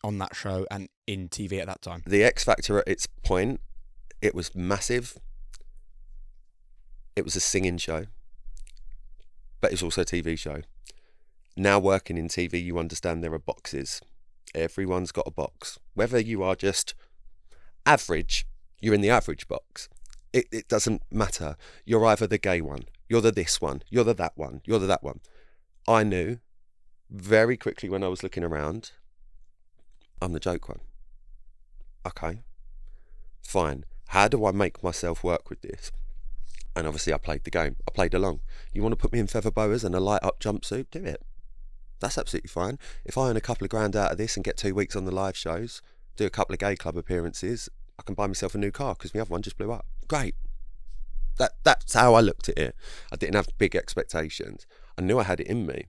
on that show and in TV at that time. The X Factor at its point, it was massive. It was a singing show, but it's also a TV show. Now working in TV, you understand there are boxes. Everyone's got a box. Whether you are just average, you're in the average box. It doesn't matter. You're either the gay one, you're the this one, you're the that one, you're the that one. I knew very quickly when I was looking around, I'm the joke one. Okay, fine. How do I make myself work with this? And obviously I played the game. I played along. You want to put me in feather boas and a light up jumpsuit? Do it. That's absolutely fine. If I earn a couple of grand out of this and get 2 weeks on the live shows, do a couple of gay club appearances, I can buy myself a new car because my other one just blew up. Great. That's how I looked at it. I didn't have big expectations. I knew I had it in me.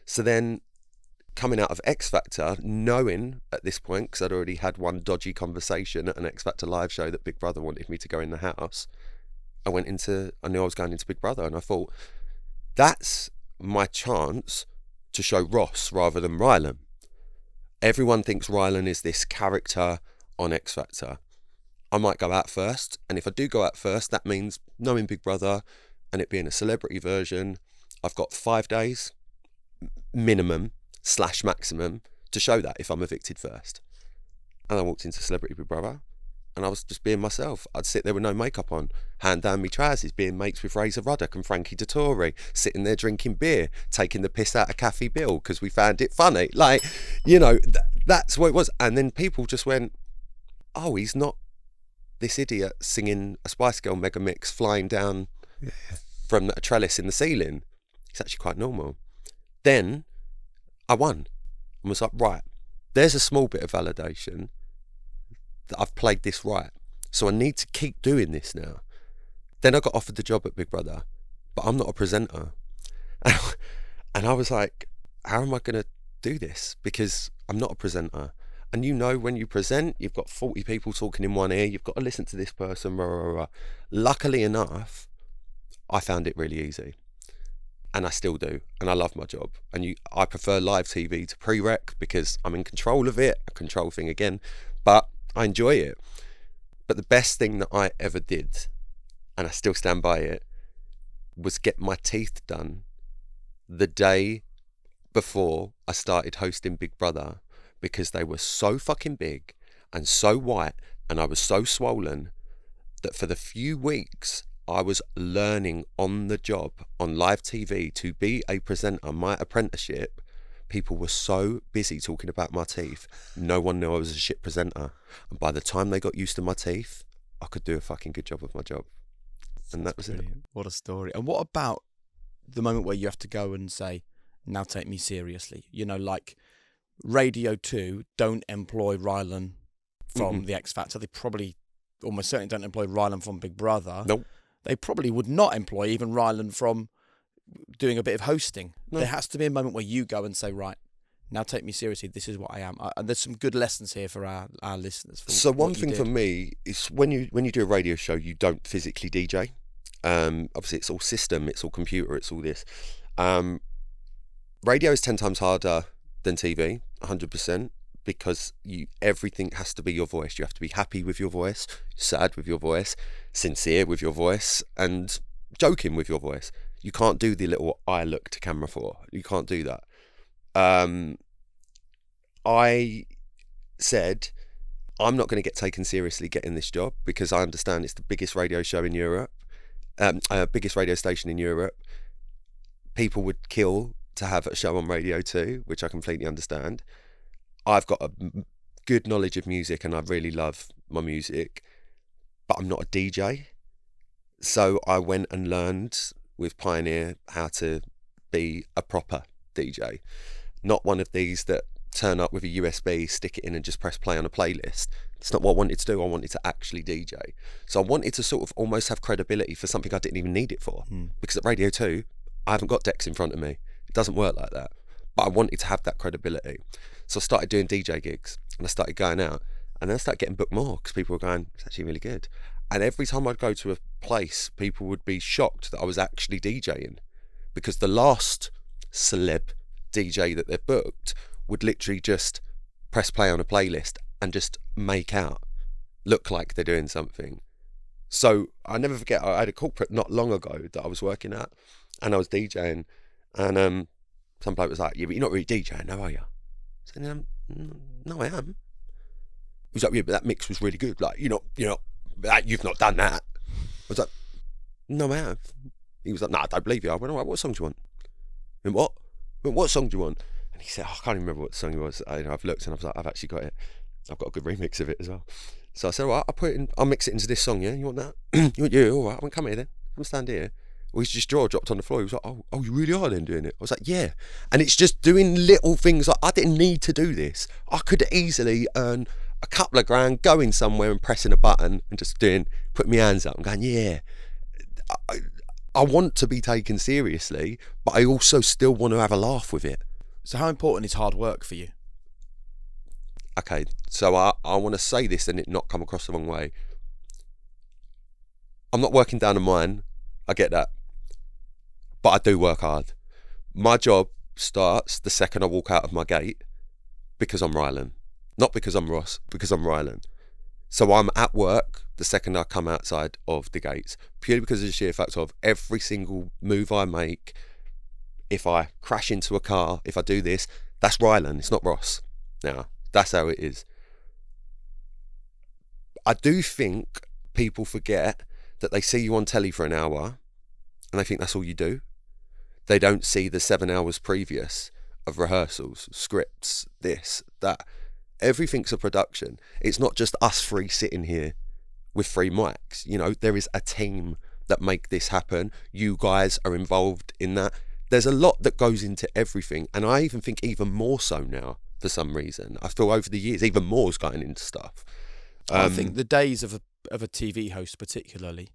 So then coming out of X Factor, knowing at this point, because I'd already had one dodgy conversation at an X Factor live show that Big Brother wanted me to go in the house, I knew I was going into Big Brother, and I thought, that's my chance to show Ross rather than Rylan. Everyone thinks Rylan is this character on X Factor. I might go out first, and if I do go out first, that means knowing Big Brother and it being a celebrity version, I've got 5 days minimum / maximum to show that if I'm evicted first. And I walked into Celebrity Big Brother, and I was just being myself. I'd sit there with no makeup on, hand down me trousers, being mates with Razor Ruddock and Frankie Dettori, sitting there drinking beer, taking the piss out of Kathy Bill because we found it funny. Like, you know, that's what it was. And then people just went, oh, he's not this idiot singing a Spice Girl mega mix flying down from a trellis in the ceiling. He's actually quite normal. Then I won and was like, right, there's a small bit of validation that I've played this right. So I need to keep doing this now. Then I got offered the job at Big Brother, but I'm not a presenter. And I was like, how am I going to do this? Because I'm not a presenter. And you know, when you present, you've got 40 people talking in one ear. You've got to listen to this person. Rah, rah, rah. Luckily enough, I found it really easy. And I still do. And I love my job. And I prefer live TV to pre-rec because I'm in control of it. A control thing again. But I enjoy it. But the best thing that I ever did, and I still stand by it, was get my teeth done the day before I started hosting Big Brother, because they were so fucking big and so white and I was so swollen that for the few weeks I was learning on the job on live TV to be a presenter, my apprenticeship, people were so busy talking about my teeth, no one knew I was a shit presenter. And by the time they got used to my teeth, I could do a fucking good job of my job. And that was Brilliant. it. What a story. And what about the moment where you have to go and say, now take me seriously? You know, like Radio 2 don't employ Rylan from the X Factor. They probably almost certainly don't employ Rylan from Big Brother. Nope. They probably would not employ even Rylan from doing a bit of hosting. No. There has to be a moment where you go and say, right, now take me seriously. This is what I am. And there's some good lessons here for our listeners. So one thing for me is when you do a radio show, you don't physically DJ. Obviously, it's all system, it's all computer, it's all this. Radio is 10 times harder than TV, 100%, because everything has to be your voice. You have to be happy with your voice, sad with your voice, sincere with your voice, and joking with your voice. You can't do the little eye look to camera for. You can't do that. I said, I'm not going to get taken seriously getting this job because I understand it's the biggest radio show in Europe, biggest radio station in Europe. People would kill to have a show on Radio 2, which I completely understand. I've got a good knowledge of music and I really love my music, but I'm not a DJ. So I went and learned with Pioneer how to be a proper DJ. Not one of these that turn up with a USB, stick it in and just press play on a playlist. It's not what I wanted to do. I wanted to actually DJ. So I wanted to sort of almost have credibility for something I didn't even need it for. Because at Radio 2, I haven't got decks in front of me. It doesn't work like that. But I wanted to have that credibility. So I started doing DJ gigs and I started going out and then I started getting booked more because people were going, it's actually really good. And every time I'd go to a place, people would be shocked that I was actually DJing, because the last celeb DJ that they've booked would literally just press play on a playlist and just make out, look like they're doing something. So I never forget, I had a corporate not long ago that I was working at and I was DJing, and some bloke was like, yeah, but you're not really DJing now, are you? I said, no, I am. He was like, yeah, but that mix was really good. Like, you've not done that. I was like, no, I have. He was like, no, I don't believe you. I went, all right, what song do you want? And what song do you want? And he said, I can't even remember what song it was. I've looked and I was like, I've actually got it. I've got a good remix of it as well. So I said, all right, I'll mix it into this song, yeah? You want that? You want you? All right, I went, come here then. Come stand here. Well, his jaw dropped on the floor. He was like, oh, you really are then doing it? I was like, yeah. And it's just doing little things. Like, I didn't need to do this. I could easily earn a couple of grand going somewhere and pressing a button and just putting my hands up and going, yeah. I want to be taken seriously, but I also still want to have a laugh with it. So how important is hard work for you? Okay, so I want to say this and it not come across the wrong way. I'm not working down a mine. I get that. But I do work hard. My job starts the second I walk out of my gate because I'm Rylan. Not because I'm Ross, because I'm Rylan. So I'm at work the second I come outside of the gates, purely because of the sheer fact of every single move I make, if I crash into a car, if I do this, that's Rylan, it's not Ross. Now, that's how it is. I do think people forget that they see you on telly for an hour and they think that's all you do. They don't see the 7 hours previous of rehearsals, scripts, this, that. Everything's a production. It's not just us three sitting here with 3 mics. You know, there is a team that make this happen. You guys are involved in that. There's a lot that goes into everything. And I even think even more so now, for some reason. I feel over the years, even more is going into stuff. I think the days of a TV host particularly,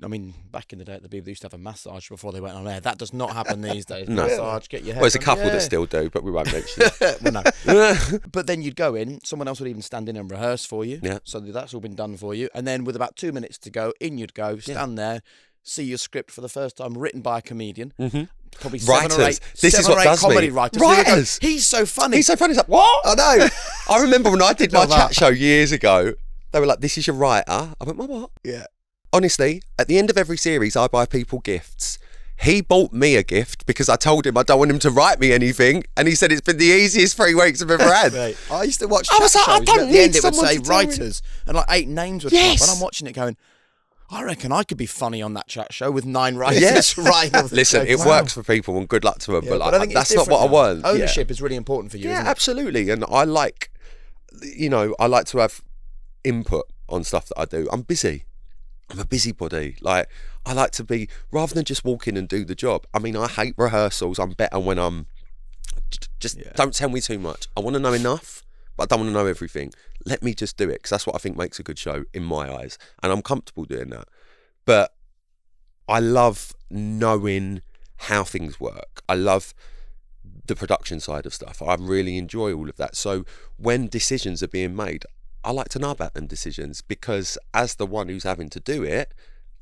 I mean, back in the day, the people used to have a massage before they went on air. That does not happen these days. No. Massage, get your hair Well, there's a done. couple Yeah. that still do, but we won't mention it. Well, no. But then you'd go in, someone else would even stand in and rehearse for you. Yeah. So that's all been done for you. And then with about 2 minutes to go, in you'd go, stand there, see your script for the first time, written by a comedian. Mm-hmm. Probably Writers. seven or eight, This is seven what or eight does comedy me. writers. Who would go, Writers. He's so funny. He's so funny. He's like, what? I know. I remember when I did my Not that. chat show years ago, they were like, this is your writer. I went, what? Yeah. Honestly, at the end of every series, I buy people gifts. He bought me a gift because I told him I don't want him to write me anything. And he said it's been the easiest 3 weeks I've ever had. Right. I used to watch I chat was like, I shows. don't At the need end, it would someone say to tell me. writers, and like 8 names would Yes. come up. And I'm watching it going, I reckon I could be funny on that chat show with 9 writers. Yes. Writing all the Listen, jokes. it works for people and good luck to them. Yeah, but I like, think it's that's not what I different now. want. Ownership is really important for you, Yeah, isn't it? absolutely. And I like, I like to have input on stuff that I do. I'm busy. I'm a busybody. Like, I like to be, rather than just walk in and do the job. I mean, I hate rehearsals. I'm better when I'm, just don't tell me too much. I want to know enough, but I don't want to know everything. Let me just do it, because that's what I think makes a good show in my eyes. And I'm comfortable doing that. But I love knowing how things work. I love the production side of stuff. I really enjoy all of that. So when decisions are being made, I like to know about them decisions, because as the one who's having to do it,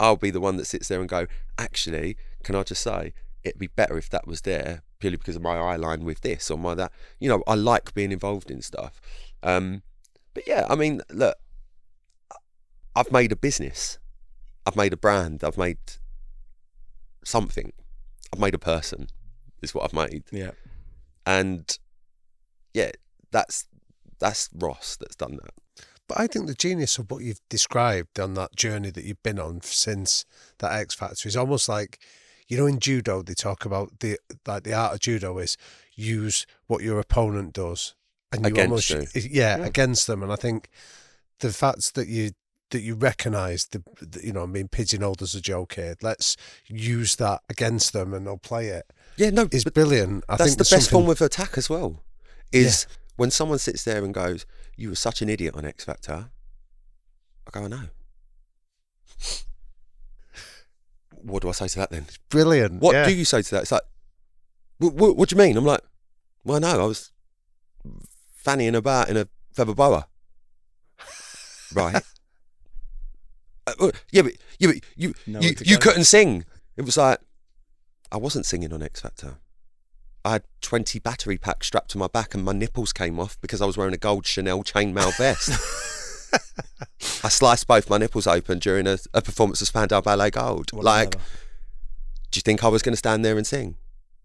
I'll be the one that sits there and go, actually, can I just say, it'd be better if that was there, purely because of my eye line with this or my that. I like being involved in stuff. But yeah, I mean, look, I've made a business. I've made a brand. I've made something. I've made a person, is what I've made. Yeah. And yeah, that's Ross that's done that. But I think the genius of what you've described on that journey that you've been on since that X Factor is almost like, in judo they talk about the art of judo is use what your opponent does, and you Against almost you. against them. And I think the fact that you recognise the I mean, pigeonholed as a joke here, let's use that against them and they'll play it. Yeah, no, Is but brilliant. I that's think the there's best something- form of attack as well. Is when someone sits there and goes, "You were such an idiot on X Factor." I go, "I know." What do I say to that then? brilliant. What yeah. do you say to that? It's like, what do you mean? I'm like, well, no, I was fannying about in a feather boa. Right. Yeah, but you couldn't sing. It was like, I wasn't singing on X Factor. I had 20 battery packs strapped to my back and my nipples came off because I was wearing a gold Chanel chainmail vest. I sliced both my nipples open during a performance of Spandau Ballet Gold. Whatever. Do you think I was going to stand there and sing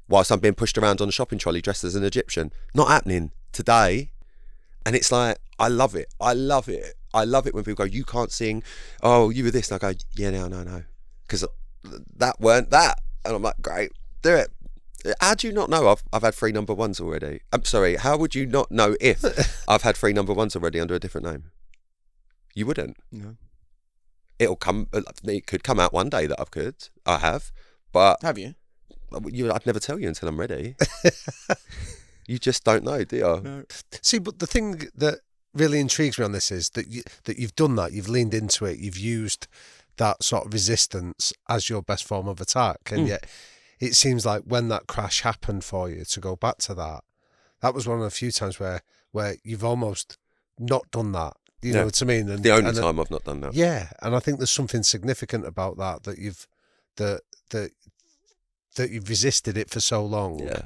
whilst I'm being pushed around on a shopping trolley dressed as an Egyptian? Not happening today. And it's like, I love it. I love it. I love it when people go, you can't sing. Oh, you were this. And I go, yeah, no. Because that weren't that. And I'm like, great, do it. How do you not know I've had 3 number ones already? I'm sorry, how would you not know if I've had 3 number ones already under a different name? You wouldn't. No. It'll come. It could come out one day that I have, but Have you? I'd never tell you until I'm ready. You just don't know, do you? No. See, but the thing that really intrigues me on this is that you've done that, you've leaned into it, you've used that sort of resistance as your best form of attack, and yet it seems like when that crash happened for you, to go back to that was one of the few times where you've almost not done that. You know what I mean? And, the only time I've not done that. Yeah, and I think there's something significant about that you've that you've resisted it for so long. Yeah.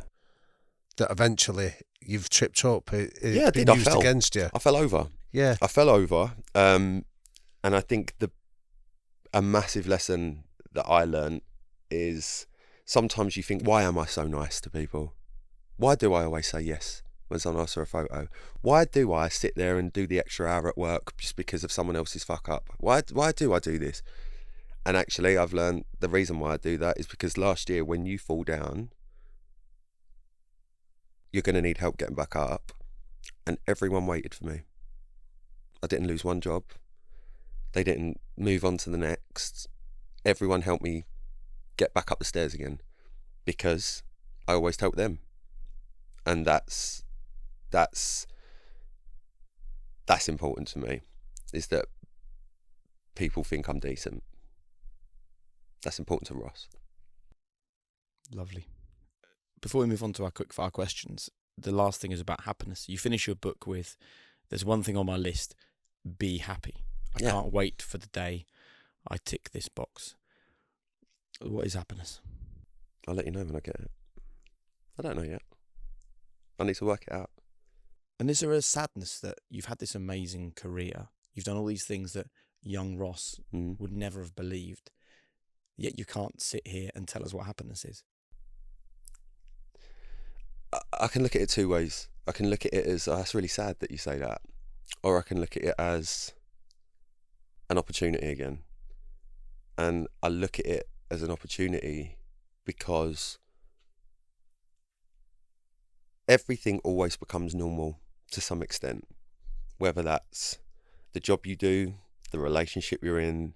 That eventually you've tripped up. It's Yeah, I been did. I used fell. against you. I fell over. Yeah. I fell over. And I think a massive lesson that I learned is sometimes you think, why am I so nice to people? Why do I always say yes when someone asks for a photo. Why do I sit there and do the extra hour at work just because of someone else's fuck up? Why do I do this? And actually, I've learned the reason why I do that is because last year, when you fall down, you're going to need help getting back up. And everyone waited for me. I didn't lose one job. They didn't move on to the next. Everyone helped me get back up the stairs again because I always help them. And that's important to me, is that people think I'm decent. That's important to Ross. Lovely. Before we move on to our quick fire questions, the last thing is about happiness. You finish your book with, there's one thing on my list, be happy. I can't wait for the day I tick this box. What is happiness? I'll let you know when I get it. I don't know yet. I need to work it out. And is there a sadness that you've had this amazing career? You've done all these things that young Ross would never have believed, yet you can't sit here and tell us what happiness is. I can look at it two ways. I can look at it as, oh, that's really sad that you say that. Or I can look at it as an opportunity again. And I look at it as an opportunity because everything always becomes normal to some extent. Whether that's the job you do, the relationship you're in,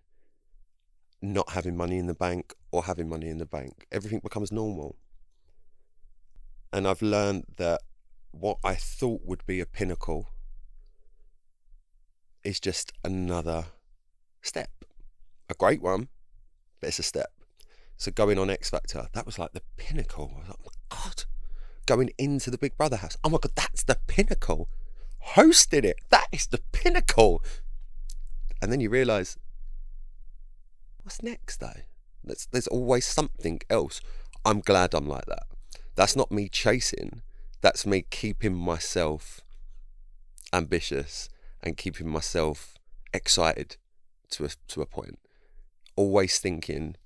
not having money in the bank or having money in the bank. Everything becomes normal. And I've learned that what I thought would be a pinnacle is just another step. A great one, but it's a step. So going on X Factor, that was like the pinnacle. I was like, oh my God. Going into the Big Brother house, oh my God, that's the pinnacle. Hosting it, that is the pinnacle. And then you realise, what's next though? There's always something else. I'm glad I'm like that. That's not me chasing. That's me keeping myself ambitious and keeping myself excited to a point. Always thinking,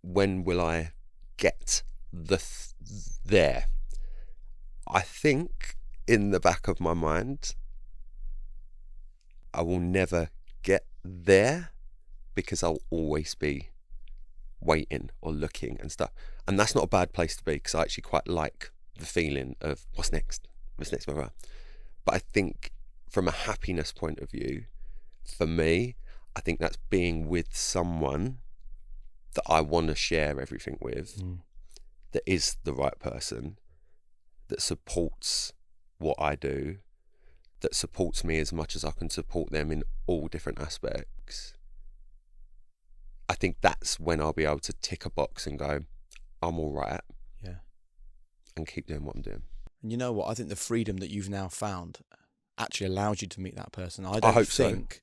when will I get there? I think in the back of my mind, I will never get there because I'll always be waiting or looking and stuff. And that's not a bad place to be, because I actually quite like the feeling of what's next, memoir. But I think from a happiness point of view, for me, I think that's being with someone that I want to share everything with, that is the right person, that supports what I do, that supports me as much as I can support them in all different aspects. I think that's when I'll be able to tick a box and go, I'm all right. Yeah. And keep doing what I'm doing. And you know what? I think the freedom that you've now found actually allows you to meet that person. I hope don't so. think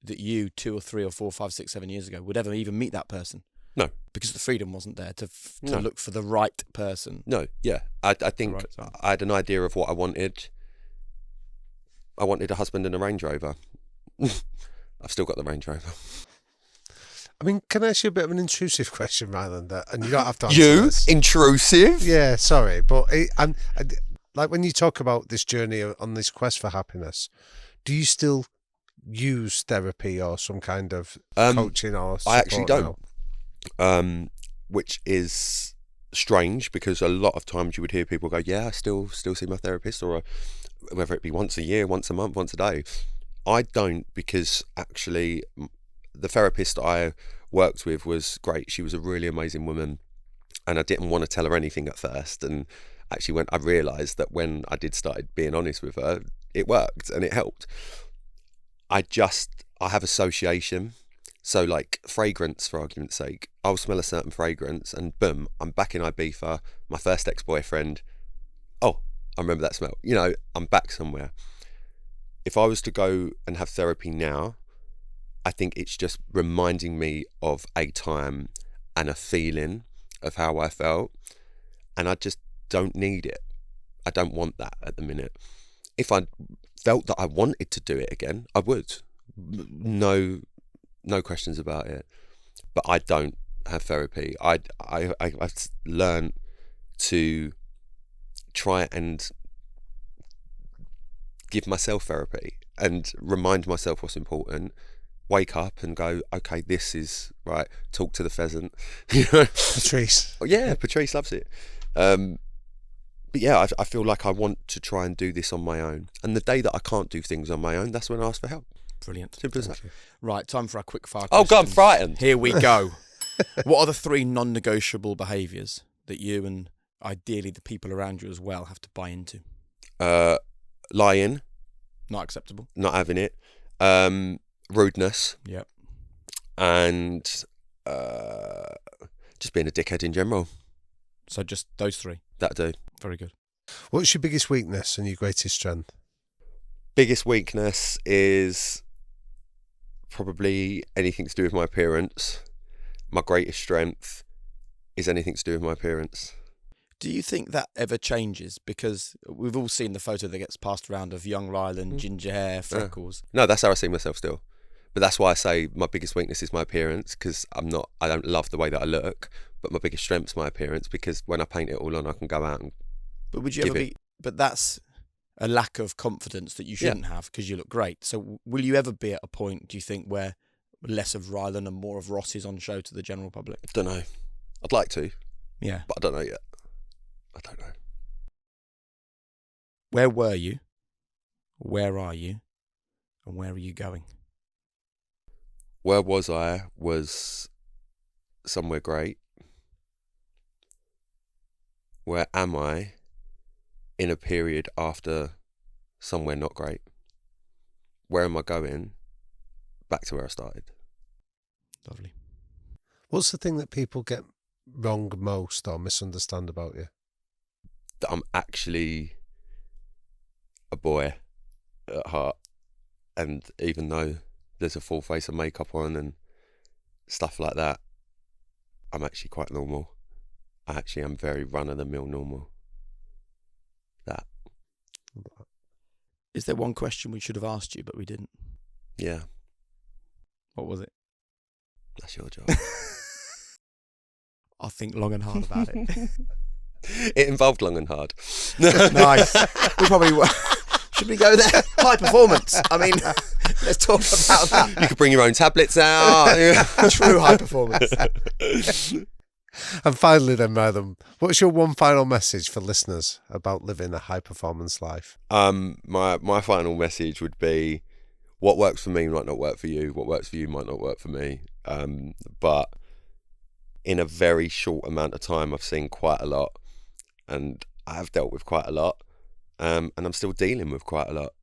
that you 2 or 3 or 4, 5, 6, 7 years ago would ever even meet that person. No. Because the freedom wasn't there to No. look for the right person. No, yeah. I think Right time. I had an idea of what I wanted. I wanted a husband and a Range Rover. I've still got the Range Rover. I mean, can I ask you a bit of an intrusive question, Rylan? And you don't have to answer this. Intrusive? Yeah, sorry, but like when you talk about this journey on this quest for happiness, do you still use therapy or some kind of coaching or support? I actually don't. now? Which is strange, because a lot of times you would hear people go, yeah, I still see my therapist, or whether it be once a year, once a month, once a day. I don't, because actually the therapist I worked with was great. She was a really amazing woman, and I didn't want to tell her anything at first. And actually, when I realised that when I did start being honest with her, it worked and it helped. I have association. So like fragrance, for argument's sake, I'll smell a certain fragrance and boom, I'm back in Ibiza, my first ex-boyfriend. Oh, I remember that smell. You know, I'm back somewhere. If I was to go and have therapy now, I think it's just reminding me of a time and a feeling of how I felt. And I just don't need it. I don't want that at the minute. If I felt that I wanted to do it again, I would. No questions about it. But I don't have therapy. I've learned to try and give myself therapy and remind myself what's important. Wake up and go, okay, this is right. Talk to the pheasant. Patrice. Yeah, Patrice loves it. But yeah, I feel like I want to try and do this on my own. And the day that I can't do things on my own, that's when I ask for help. Brilliant. Simple as that. Right, time for our quick fire Oh, God, I'm questions. frightened. Here we go. What are the 3 non-negotiable behaviours that you and ideally the people around you as well have to buy into? Lying, Not acceptable. not having it. Rudeness, Yep. and just being a dickhead in general. So just those 3. That'll do. Very good. What's your biggest weakness and your greatest strength? Biggest weakness is probably anything to do with my appearance. My greatest strength is anything to do with my appearance. Do you think that ever changes? Because we've all seen the photo that gets passed around of young Rylan, ginger hair, freckles. No, that's how I see myself still. But that's why I say my biggest weakness is my appearance, because I don't love the way that I look, but my biggest strength's my appearance, because when I paint it all on, I can go out and But would you ever be? But that's a lack of confidence that you shouldn't have, because you look great. So will you ever be at a point, do you think, where less of Rylan and more of Ross is on show to the general public? don't know. I'd like to, Yeah. but I don't know yet. I don't know. Where were you? Where are you? And where are you going? Where was I? Was somewhere great. Where am I? In a period after somewhere not great. Where am I going? Back to where I started. Lovely. What's the thing that people get wrong most or misunderstand about you? That I'm actually a boy at heart, and even though there's a full face of makeup on and stuff like that, I'm actually quite normal. I actually am very run-of-the-mill normal. That. Is there one question we should have asked you, but we didn't? Yeah, What was it? that's your job. I'll think long and hard about it. It involved long and hard. Nice. We probably should we go there? High performance. I mean, let's talk about that. You could bring your own tablets out. True high performance. And finally then, Rylan, what's your one final message for listeners about living a high-performance life? My final message would be, what works for me might not work for you. What works for you might not work for me. But in a very short amount of time, I've seen quite a lot, and I have dealt with quite a lot, and I'm still dealing with quite a lot.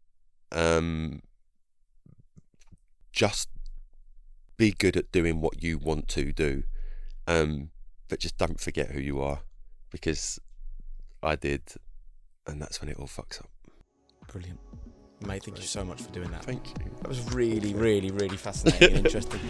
Just be good at doing what you want to do. But just don't forget who you are, because I did, and that's when it all fucks up. Brilliant. Mate, thank you so much for doing that. Thank you. That was really, really, really fascinating and interesting.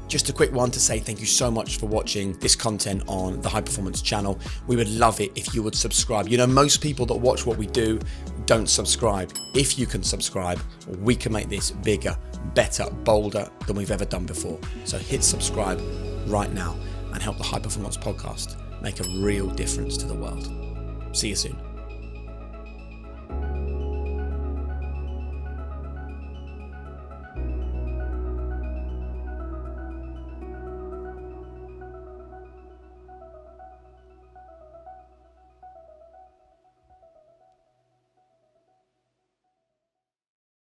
Just a quick one to say thank you so much for watching this content on the High Performance channel. We would love it if you would subscribe. You know, most people that watch what we do don't subscribe. If you can subscribe, we can make this bigger, better, bolder than we've ever done before. So hit subscribe right now and help the High Performance Podcast make a real difference to the world. See you soon.